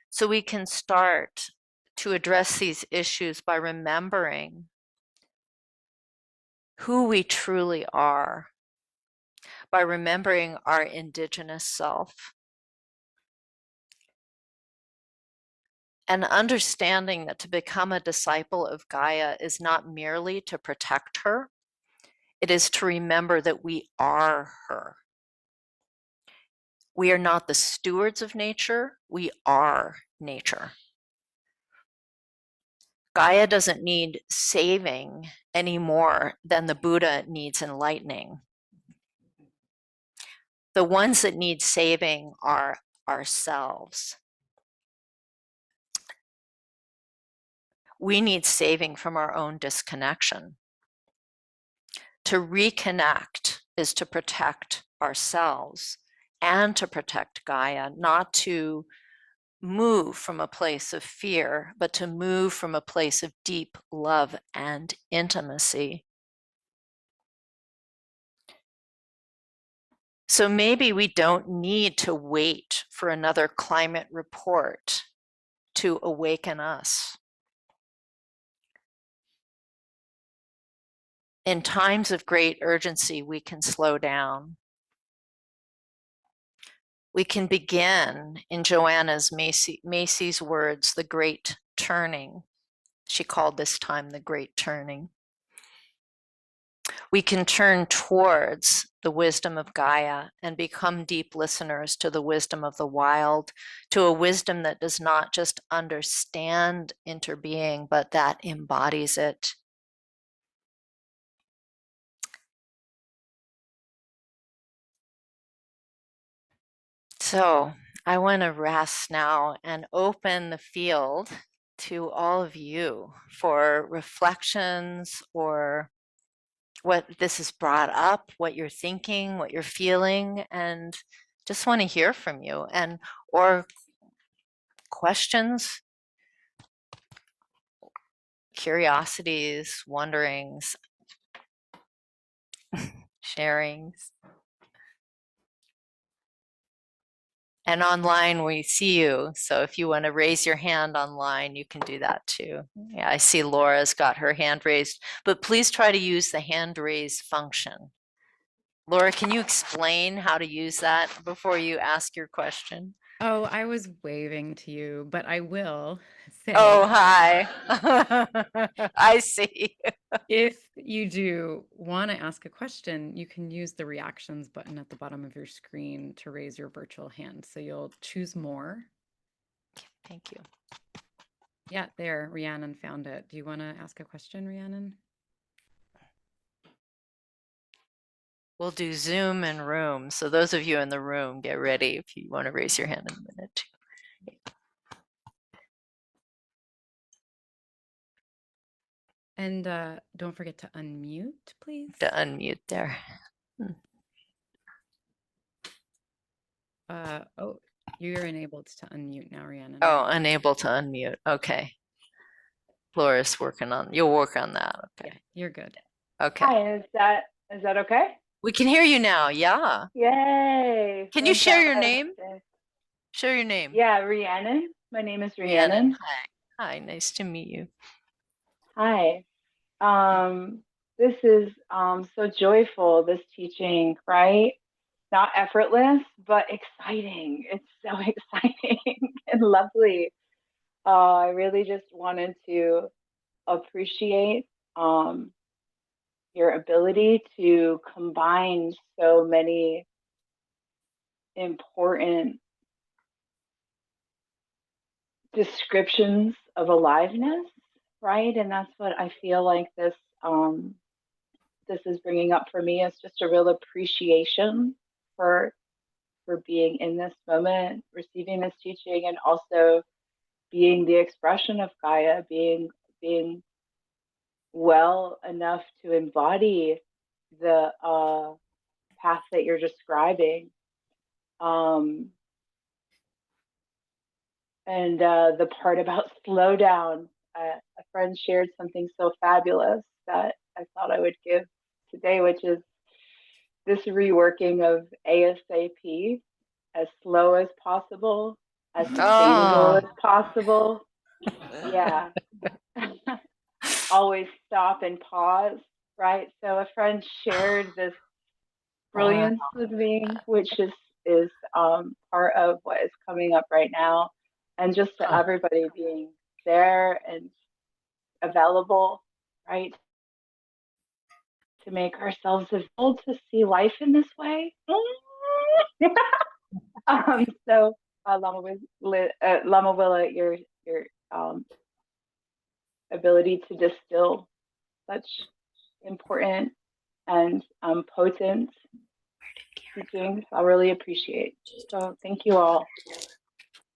So we can start to address these issues by remembering who we truly are, by remembering our indigenous self, and understanding that to become a disciple of Gaia is not merely to protect her, it is to remember that we are her. We are not the stewards of nature, we are nature. Gaia doesn't need saving any more than the Buddha needs enlightening. The ones that need saving are ourselves. We need saving from our own disconnection. To reconnect is to protect ourselves and to protect Gaia, not to move from a place of fear, but to move from a place of deep love and intimacy. So maybe we don't need to wait for another climate report to awaken us. In times of great urgency, we can slow down. We can begin, in Joanna's Macy's words, the great turning. She called this time the great turning. We can turn towards the wisdom of Gaia and become deep listeners to the wisdom of the wild, to a wisdom that does not just understand interbeing, but that embodies it. So I want to rest now and open the field to all of you for reflections or what this has brought up, what you're thinking, what you're feeling, and just want to hear from you and or questions, curiosities, wonderings, sharings. And online we see you. So if you want to raise your hand online, you can do that too. Yeah, I see Laura's got her hand raised, but please try to use the hand raise function. Laura, can you explain how to use that before you ask your question? Oh, I was waving to you, but I will say. Oh, hi. I see. If you do want to ask a question, you can use the reactions button at the bottom of your screen to raise your virtual hand. So you'll choose more. Thank you. Yeah, there, Rhiannon found it. Do you want to ask a question, Rhiannon? We'll do Zoom and room. So those of you in the room, get ready if you want to raise your hand in a minute. And don't forget to unmute, please. To unmute there. Oh, you're enabled to unmute now, Rhiannon. Oh, unable to unmute. Okay. Laura's working on, you'll work on that. Okay. Yeah, you're good. Okay. Hi, is that okay? We can hear you now. Yeah. Yay. Can you share your name? Fantastic. Share your name. Yeah, Rhiannon. My name is Rhiannon. Hi. Hi, nice to meet you. Hi. This is so joyful, this teaching, right? Not effortless, but exciting. It's so exciting and lovely. I really just wanted to appreciate your ability to combine so many important descriptions of aliveness, right? And that's what I feel like this is bringing up for me, is just a real appreciation for being in this moment, receiving this teaching, and also being the expression of Gaia, being well enough to embody the path that you're describing. And the part about slow down, a friend shared something so fabulous that I thought I would give today, which is this reworking of ASAP, as slow as possible, as sustainable Oh, as possible. Yeah. Always stop and pause, right? So a friend shared this wow. brilliance with me, which is part of what is coming up right now. And just to Huh. everybody being there and available, right? To make ourselves available to see life in this way. So Lama Willa, your ability to distill such important and potent teachings, I really appreciate. So thank you all.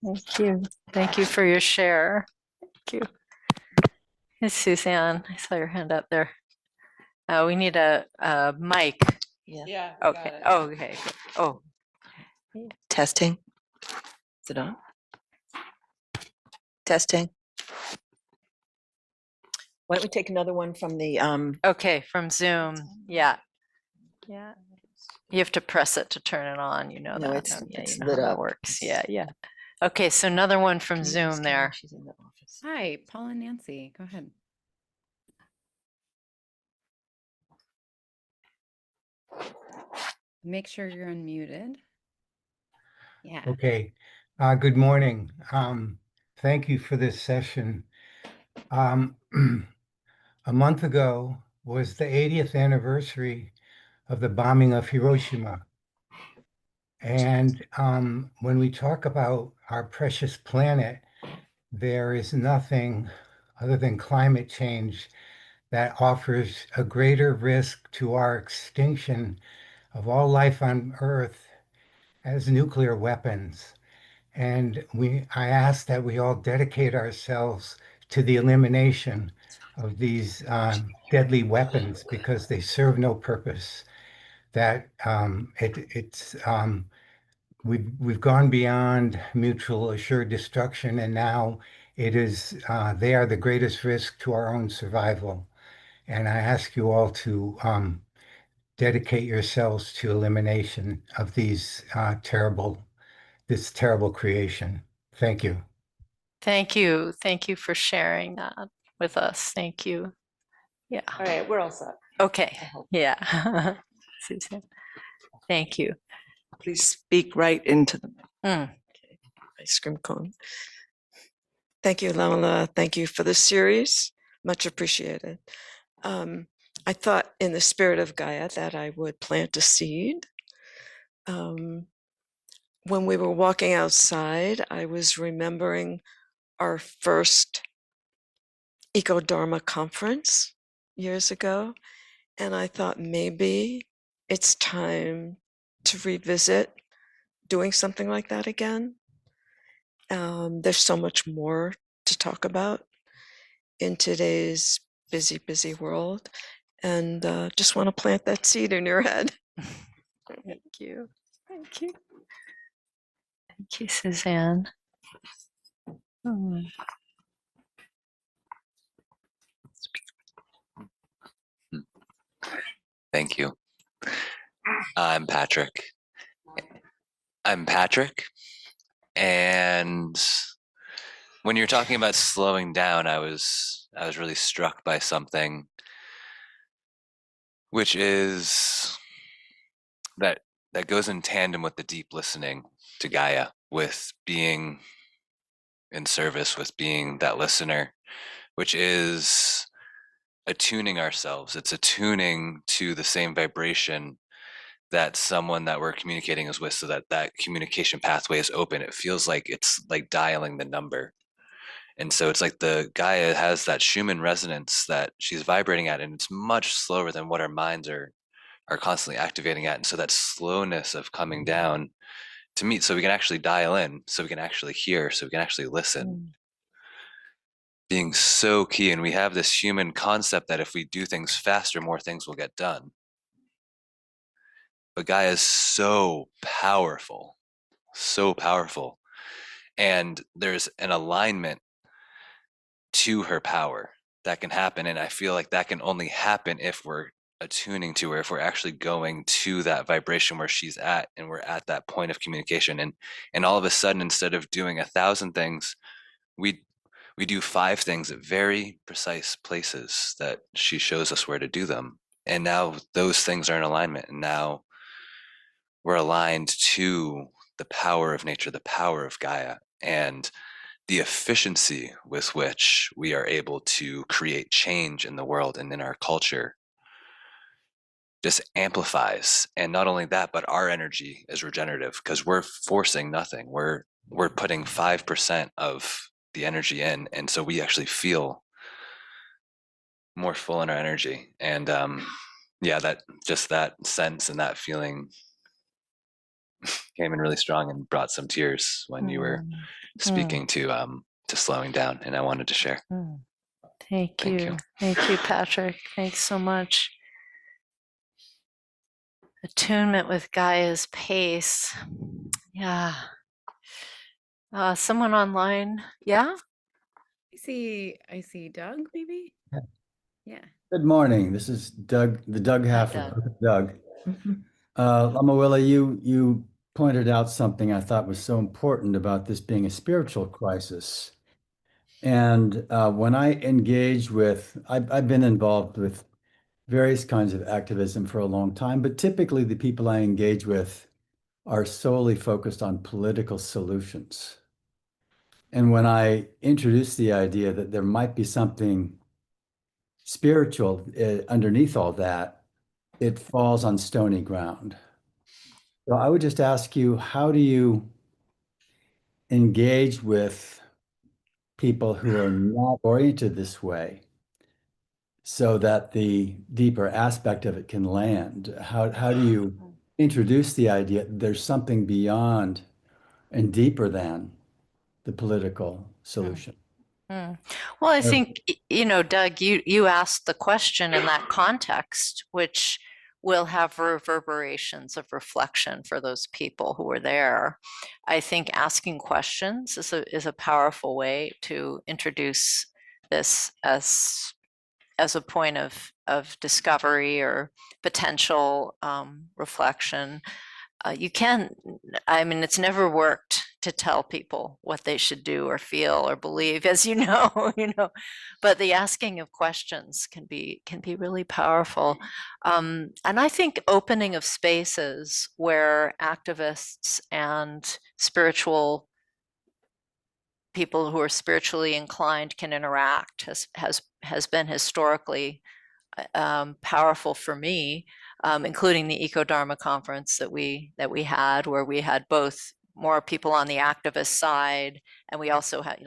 Thank you. Thank you for your share. Thank you. Hey, Suzanne, I saw your hand up there. We need a mic. Yeah. Okay. Oh, okay. Good. Oh, Testing. Is it on? Testing. Why don't we take another one from the okay. From Zoom. Yeah. Yeah. You have to press it to turn it on. You know No, that. it's- Yeah, it's you know lit how that up. works. Yeah, yeah. Okay, so another one from Can you Zoom just tell her there. she's in the office? Hi, Paul and Nancy. Go ahead. Make sure you're unmuted. Yeah. Okay. Good morning. Thank you for this session. A month ago was the 80th anniversary of the bombing of Hiroshima. And when we talk about our precious planet, there is nothing other than climate change that offers a greater risk to our extinction of all life on Earth as nuclear weapons. And I ask that we all dedicate ourselves to the elimination of these deadly weapons because they serve no purpose. That we've gone beyond mutual assured destruction, and now they are the greatest risk to our own survival. And I ask you all to dedicate yourselves to elimination of this terrible creation. Thank you. Thank you. Thank you for sharing that with us. Thank you. Yeah. All right, we're all set. Okay. I hope. Yeah. Suzanne. Thank you. Please speak right into the Mm. ice cream cone. Thank you, Lama. Thank you for the series. Much appreciated. I thought in the spirit of Gaia that I would plant a seed. When we were walking outside, I was remembering our first eco-Dharma conference years ago. And I thought maybe it's time to revisit doing something like that again. There's so much more to talk about in today's busy, busy world. And just want to plant that seed in your head. Thank you. Thank you. Thank you, Suzanne. Mm. Thank you. I'm Patrick. And when you're talking about slowing down, I was really struck by something, which is that goes in tandem with the deep listening to Gaia, with being in service, with being that listener, which is attuning ourselves. It's attuning to the same vibration that someone that we're communicating is with, so that that communication pathway is open. It feels like it's like dialing the number. And so it's like the Gaia has that Schumann resonance that she's vibrating at, and it's much slower than what our minds are constantly activating at. And so that slowness of coming down to meet, so we can actually dial in, so we can actually hear, so we can actually listen, being so key. And we have this human concept that if we do things faster, more things will get done. But Gaia is so powerful, so powerful. And there's an alignment to her power that can happen. And I feel like that can only happen if we're attuning to her, if we're actually going to that vibration where she's at, and we're at that point of communication. And all of a sudden, instead of doing 1,000 things, we do 5 things at very precise places that she shows us where to do them. And now those things are in alignment. And now we're aligned to the power of nature, the power of Gaia, and the efficiency with which we are able to create change in the world and in our culture just amplifies. And not only that, but our energy is regenerative, because we're forcing nothing. We're putting 5% of the energy in, and so we actually feel more full in our energy. And yeah, that just that sense and that feeling came in really strong and brought some tears when you were speaking to slowing down, and I wanted to share. Thank you. Thank you, Patrick. Thanks so much. Attunement with Gaia's pace. Yeah. Someone online? Yeah? I see Doug, maybe? Yeah. Yeah. Good morning. This is Doug, the Doug half Doug. of Doug. Lama Willa, you pointed out something I thought was so important about this being a spiritual crisis. And when I engage with, I've been involved with various kinds of activism for a long time, but typically the people I engage with are solely focused on political solutions. And when I introduce the idea that there might be something spiritual underneath all that, it falls on stony ground. So I would just ask you, how do you engage with people who are not oriented this way so that the deeper aspect of it can land? How do you introduce the idea that there's something beyond and deeper than the political solution? Well, I think, Doug, you asked the question in that context, which will have reverberations of reflection for those people who are there. I think asking questions is a powerful way to introduce this as a point of discovery or potential reflection. It's never worked to tell people what they should do or feel or believe, as you know, but the asking of questions can be really powerful. And I think opening of spaces where activists and spiritual people who are spiritually inclined can interact has been historically powerful for me, including the eco-Dharma conference that we had, where we had both more people on the activist side, and we also had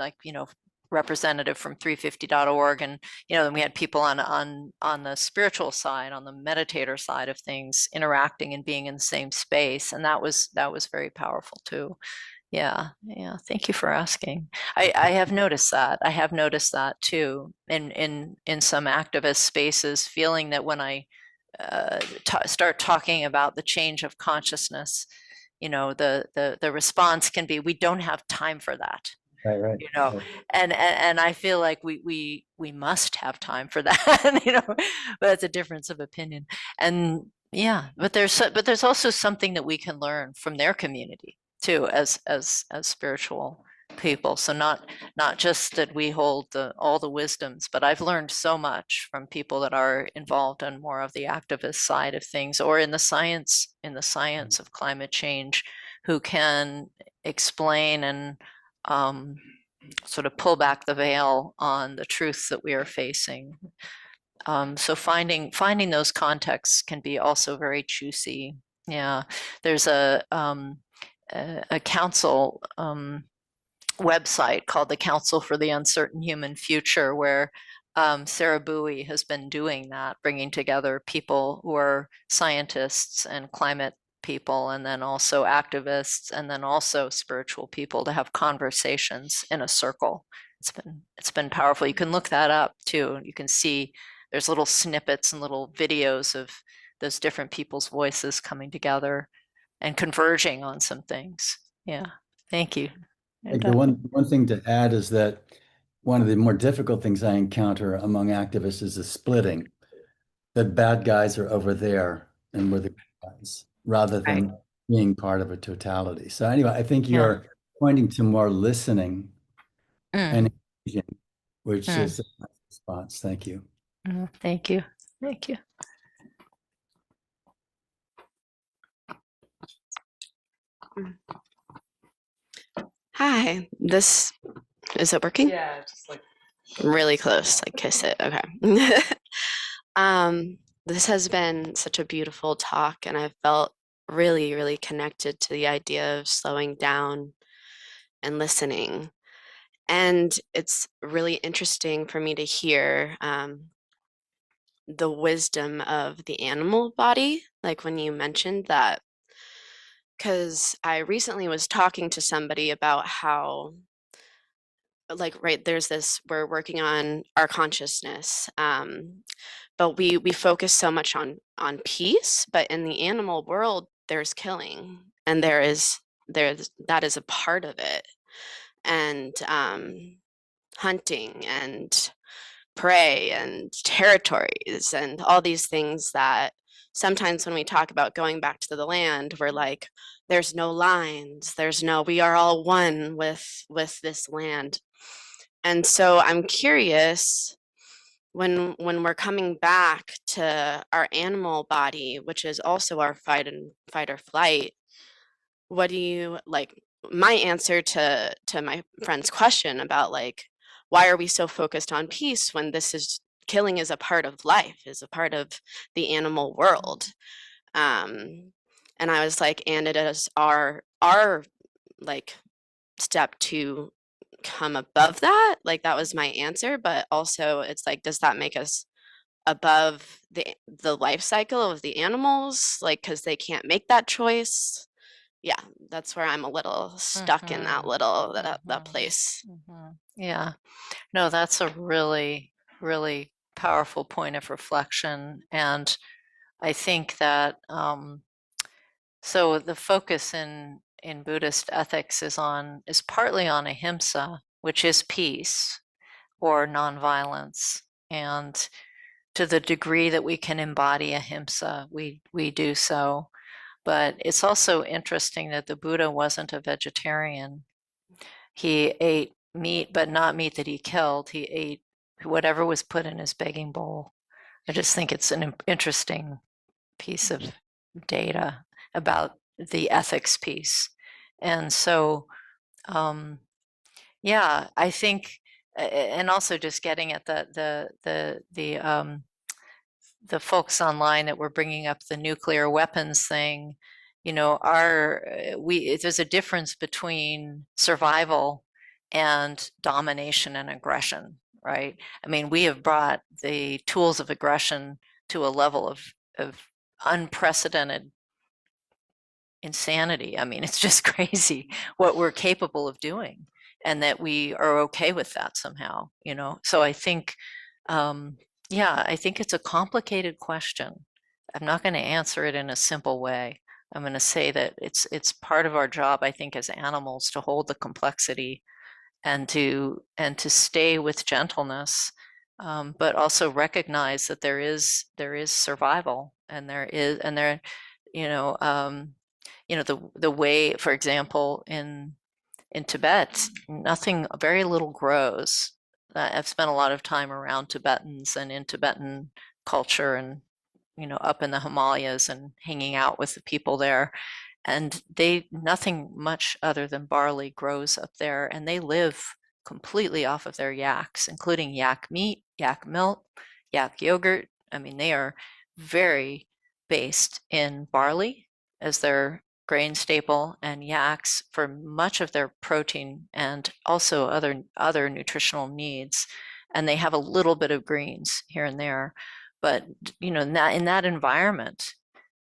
representative from 350.org, and then we had people on the spiritual side, on the meditator side of things, interacting and being in the same space, and that was very powerful too. Yeah. Thank you for asking. I have noticed that. I have noticed that too in some activist spaces, feeling that when I start talking about the change of consciousness, the response can be, we don't have time for that. Right. And I feel like we must have time for that, but that's a difference of opinion. And yeah, but there's also something that we can learn from their community too, as spiritual people. So not just that we hold all the wisdoms, but I've learned so much from people that are involved in more of the activist side of things, or in the science of climate change, who can explain and sort of pull back the veil on the truths that we are facing. So finding those contexts can be also very juicy. Yeah, there's a council website called the Council for the Uncertain Human Future, where Sarah Bowie has been doing that, bringing together people who are scientists and climate people, and then also activists, and then also spiritual people to have conversations in a circle. It's been powerful. You can look that up too. You can see there's little snippets and little videos of those different people's voices coming together and converging on some things. Yeah, thank you. Like the one thing to add is that one of the more difficult things I encounter among activists is the splitting. That bad guys are over there and we're the good guys, rather than being part of a totality. So anyway, I think you're pointing to more listening and engaging, which is a nice response. Thank you. Thank you. Thank you. Hi, is it working? Yeah, just like Really close, like kiss it. Okay. This has been such a beautiful talk, and I felt really, really connected to the idea of slowing down and listening. And it's really interesting for me to hear the wisdom of the animal body, like when you mentioned that, because I recently was talking to somebody about how, like, right, there's this, we're working on our consciousness, but we focus so much on peace, but in the animal world there's killing, and there's that is a part of it, and hunting and prey and territories and all these things that sometimes when we talk about going back to the land, we're like, there's no lines, we are all one with this land. And so I'm curious, when we're coming back to our animal body, which is also our fight or flight, what do you like? My answer to my friend's question about, like, why are we so focused on peace when killing is a part of life, is a part of the animal world? And I was like, and it is our like step to come above that. Like, that was my answer, but also it's like, does that make us above the life cycle of the animals, like, because they can't make that choice? Yeah, that's where I'm a little stuck in that little that place. Yeah, no, that's a really, really powerful point of reflection. And I think that so the focus in Buddhist ethics is partly on ahimsa, which is peace or nonviolence. And to the degree that we can embody ahimsa, we do so. But it's also interesting that the Buddha wasn't a vegetarian. He ate meat, but not meat that he killed. He ate whatever was put in his begging bowl. I just think it's an interesting piece of data about the ethics piece. And so, yeah, I think, and also just getting at the folks online that were bringing up the nuclear weapons thing, you know, there's a difference between survival and domination and aggression, right? I mean, we have brought the tools of aggression to a level of unprecedented insanity. I mean, it's just crazy what we're capable of doing, and that we are okay with that somehow, you know? So I think, yeah, I think it's a complicated question. I'm not going to answer it in a simple way. I'm going to say that it's part of our job, I think, as animals, to hold the complexity and to stay with gentleness, but also recognize that there is survival, and you know, the way, for example, in Tibet, very little grows. I've spent a lot of time around Tibetans and in Tibetan culture, and, you know, up in the Himalayas and hanging out with the people there. And nothing much other than barley grows up there, and they live completely off of their yaks, including yak meat, yak milk, yak yogurt. I mean, they are very based in barley as their grain staple, and yaks for much of their protein and also other nutritional needs. And they have a little bit of greens here and there, but in that environment,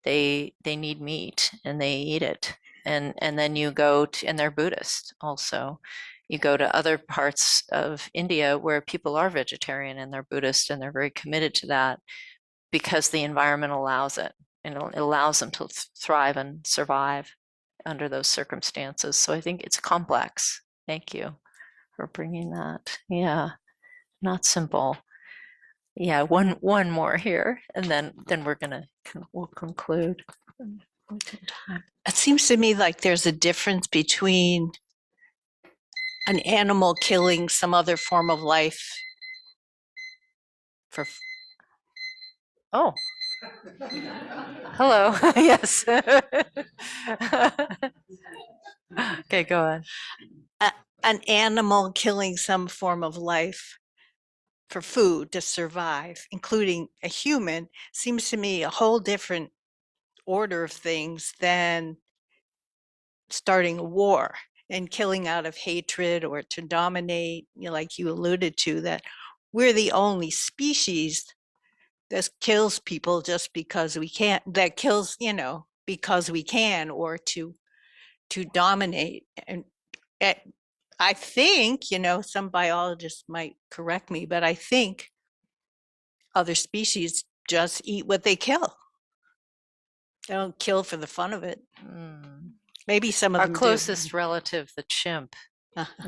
they need meat and they eat it. And then you go to, and they're Buddhist also. You go to other parts of India where people are vegetarian and they're Buddhist and they're very committed to that because the environment allows it, and it allows them to thrive and survive under those circumstances. So I think it's complex. Thank you for bringing that. Yeah, not simple. Yeah, one more here, and then we'll conclude. It seems to me like there's a difference between an animal killing some other form of life for. Oh, hello. Yes. Okay, go on. An animal killing some form of life for food to survive, including a human, seems to me a whole different order of things than starting a war and killing out of hatred or to dominate, like you alluded to, that we're the only species that kills people just because we can, that kills, because we can, or to dominate. And I think, some biologists might correct me, but I think other species just eat what they kill. They don't kill for the fun of it. Maybe some of Our them closest do. relative, the chimp,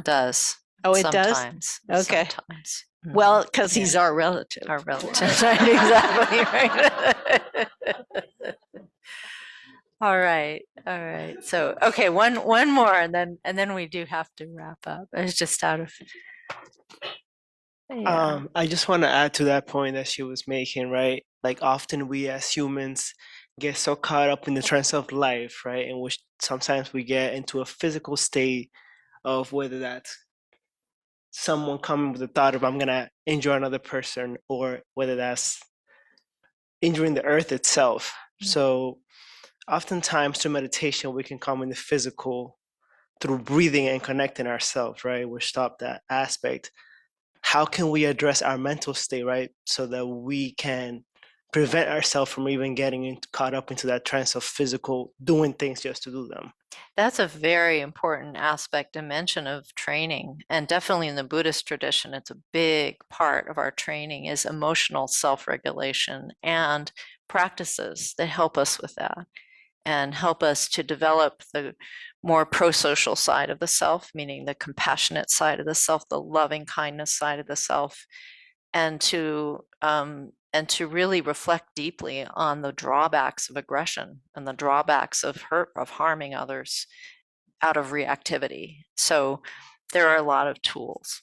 does. Oh, it does? Sometimes. Okay. Sometimes. Well, because he's our relative. Our relative. Right, exactly. Right. All right. So, okay, one more, and then we do have to wrap up. It's just out of. Yeah. I just want to add to that point that she was making, right? Like often we as humans get so caught up in the trends of life, right? In which sometimes we get into a physical state of whether that's someone coming with the thought of I'm gonna injure another person, or whether that's injuring the earth itself. So oftentimes through meditation we can come in the physical through breathing and connecting ourselves, right? We stop that aspect. How can we address our mental state, right? So that we can prevent ourselves from even getting caught up into that trance of physical doing things just to do them. That's a very important aspect and mention of training. And definitely in the Buddhist tradition, it's a big part of our training is emotional self-regulation and practices that help us with that and help us to develop the more pro-social side of the self, meaning the compassionate side of the self, the loving kindness side of the self, and to really reflect deeply on the drawbacks of aggression and the drawbacks of hurt, of harming others out of reactivity. So there are a lot of tools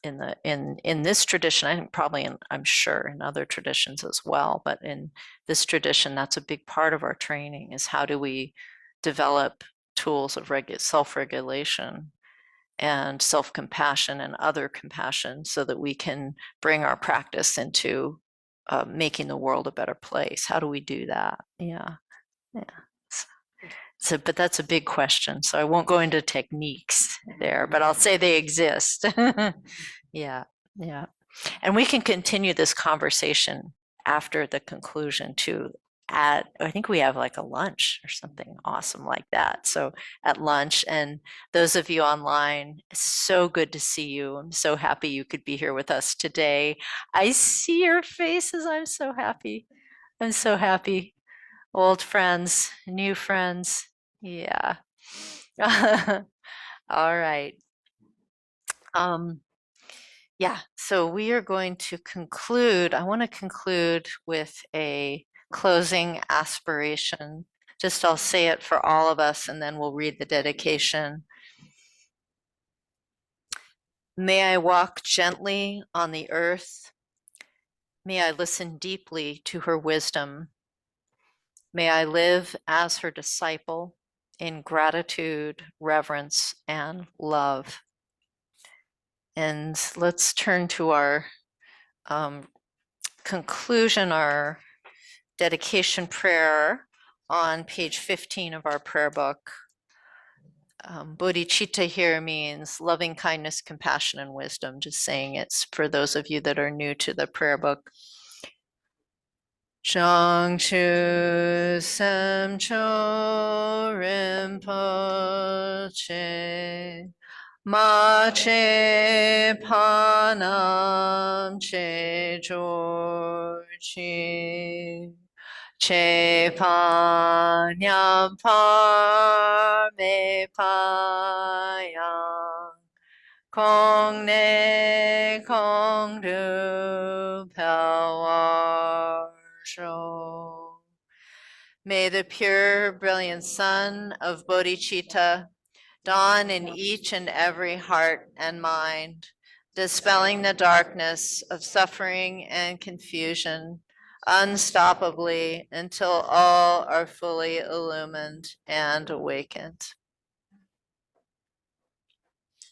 in this tradition. I think probably I'm sure in other traditions as well, but in this tradition, that's a big part of our training is how do we develop tools of self-regulation and self-compassion and other compassion so that we can bring our practice into making the world a better place. How do we do that? Yeah. So, but that's a big question. So I won't go into techniques there, but I'll say they exist. Yeah. And we can continue this conversation after the conclusion too. I think we have like a lunch or something awesome like that. So at lunch, and those of you online, it's so good to see you. I'm so happy you could be here with us today. I see your faces. I'm so happy. Old friends, new friends. Yeah. All right. Yeah, so we are going to conclude. I want to conclude with a closing aspiration. Just I'll say it for all of us and then we'll read the dedication. May I walk gently on the earth. May I listen deeply to her wisdom. May I live as her disciple in gratitude, reverence, and love. And let's turn to our conclusion, our dedication prayer on page 15 of our prayer book. Bodhicitta here means loving kindness, compassion, and wisdom. Just saying it's for those of you that are new to the prayer book. Changchu Semcho Rinpoche Ma Che Panam Che Jorchi Che Panyam Par Me Payang Kong Ne Kong Du Pelwar Shou. May the pure, brilliant sun of bodhicitta dawn in each and every heart and mind, dispelling the darkness of suffering and confusion unstoppably until all are fully illumined and awakened.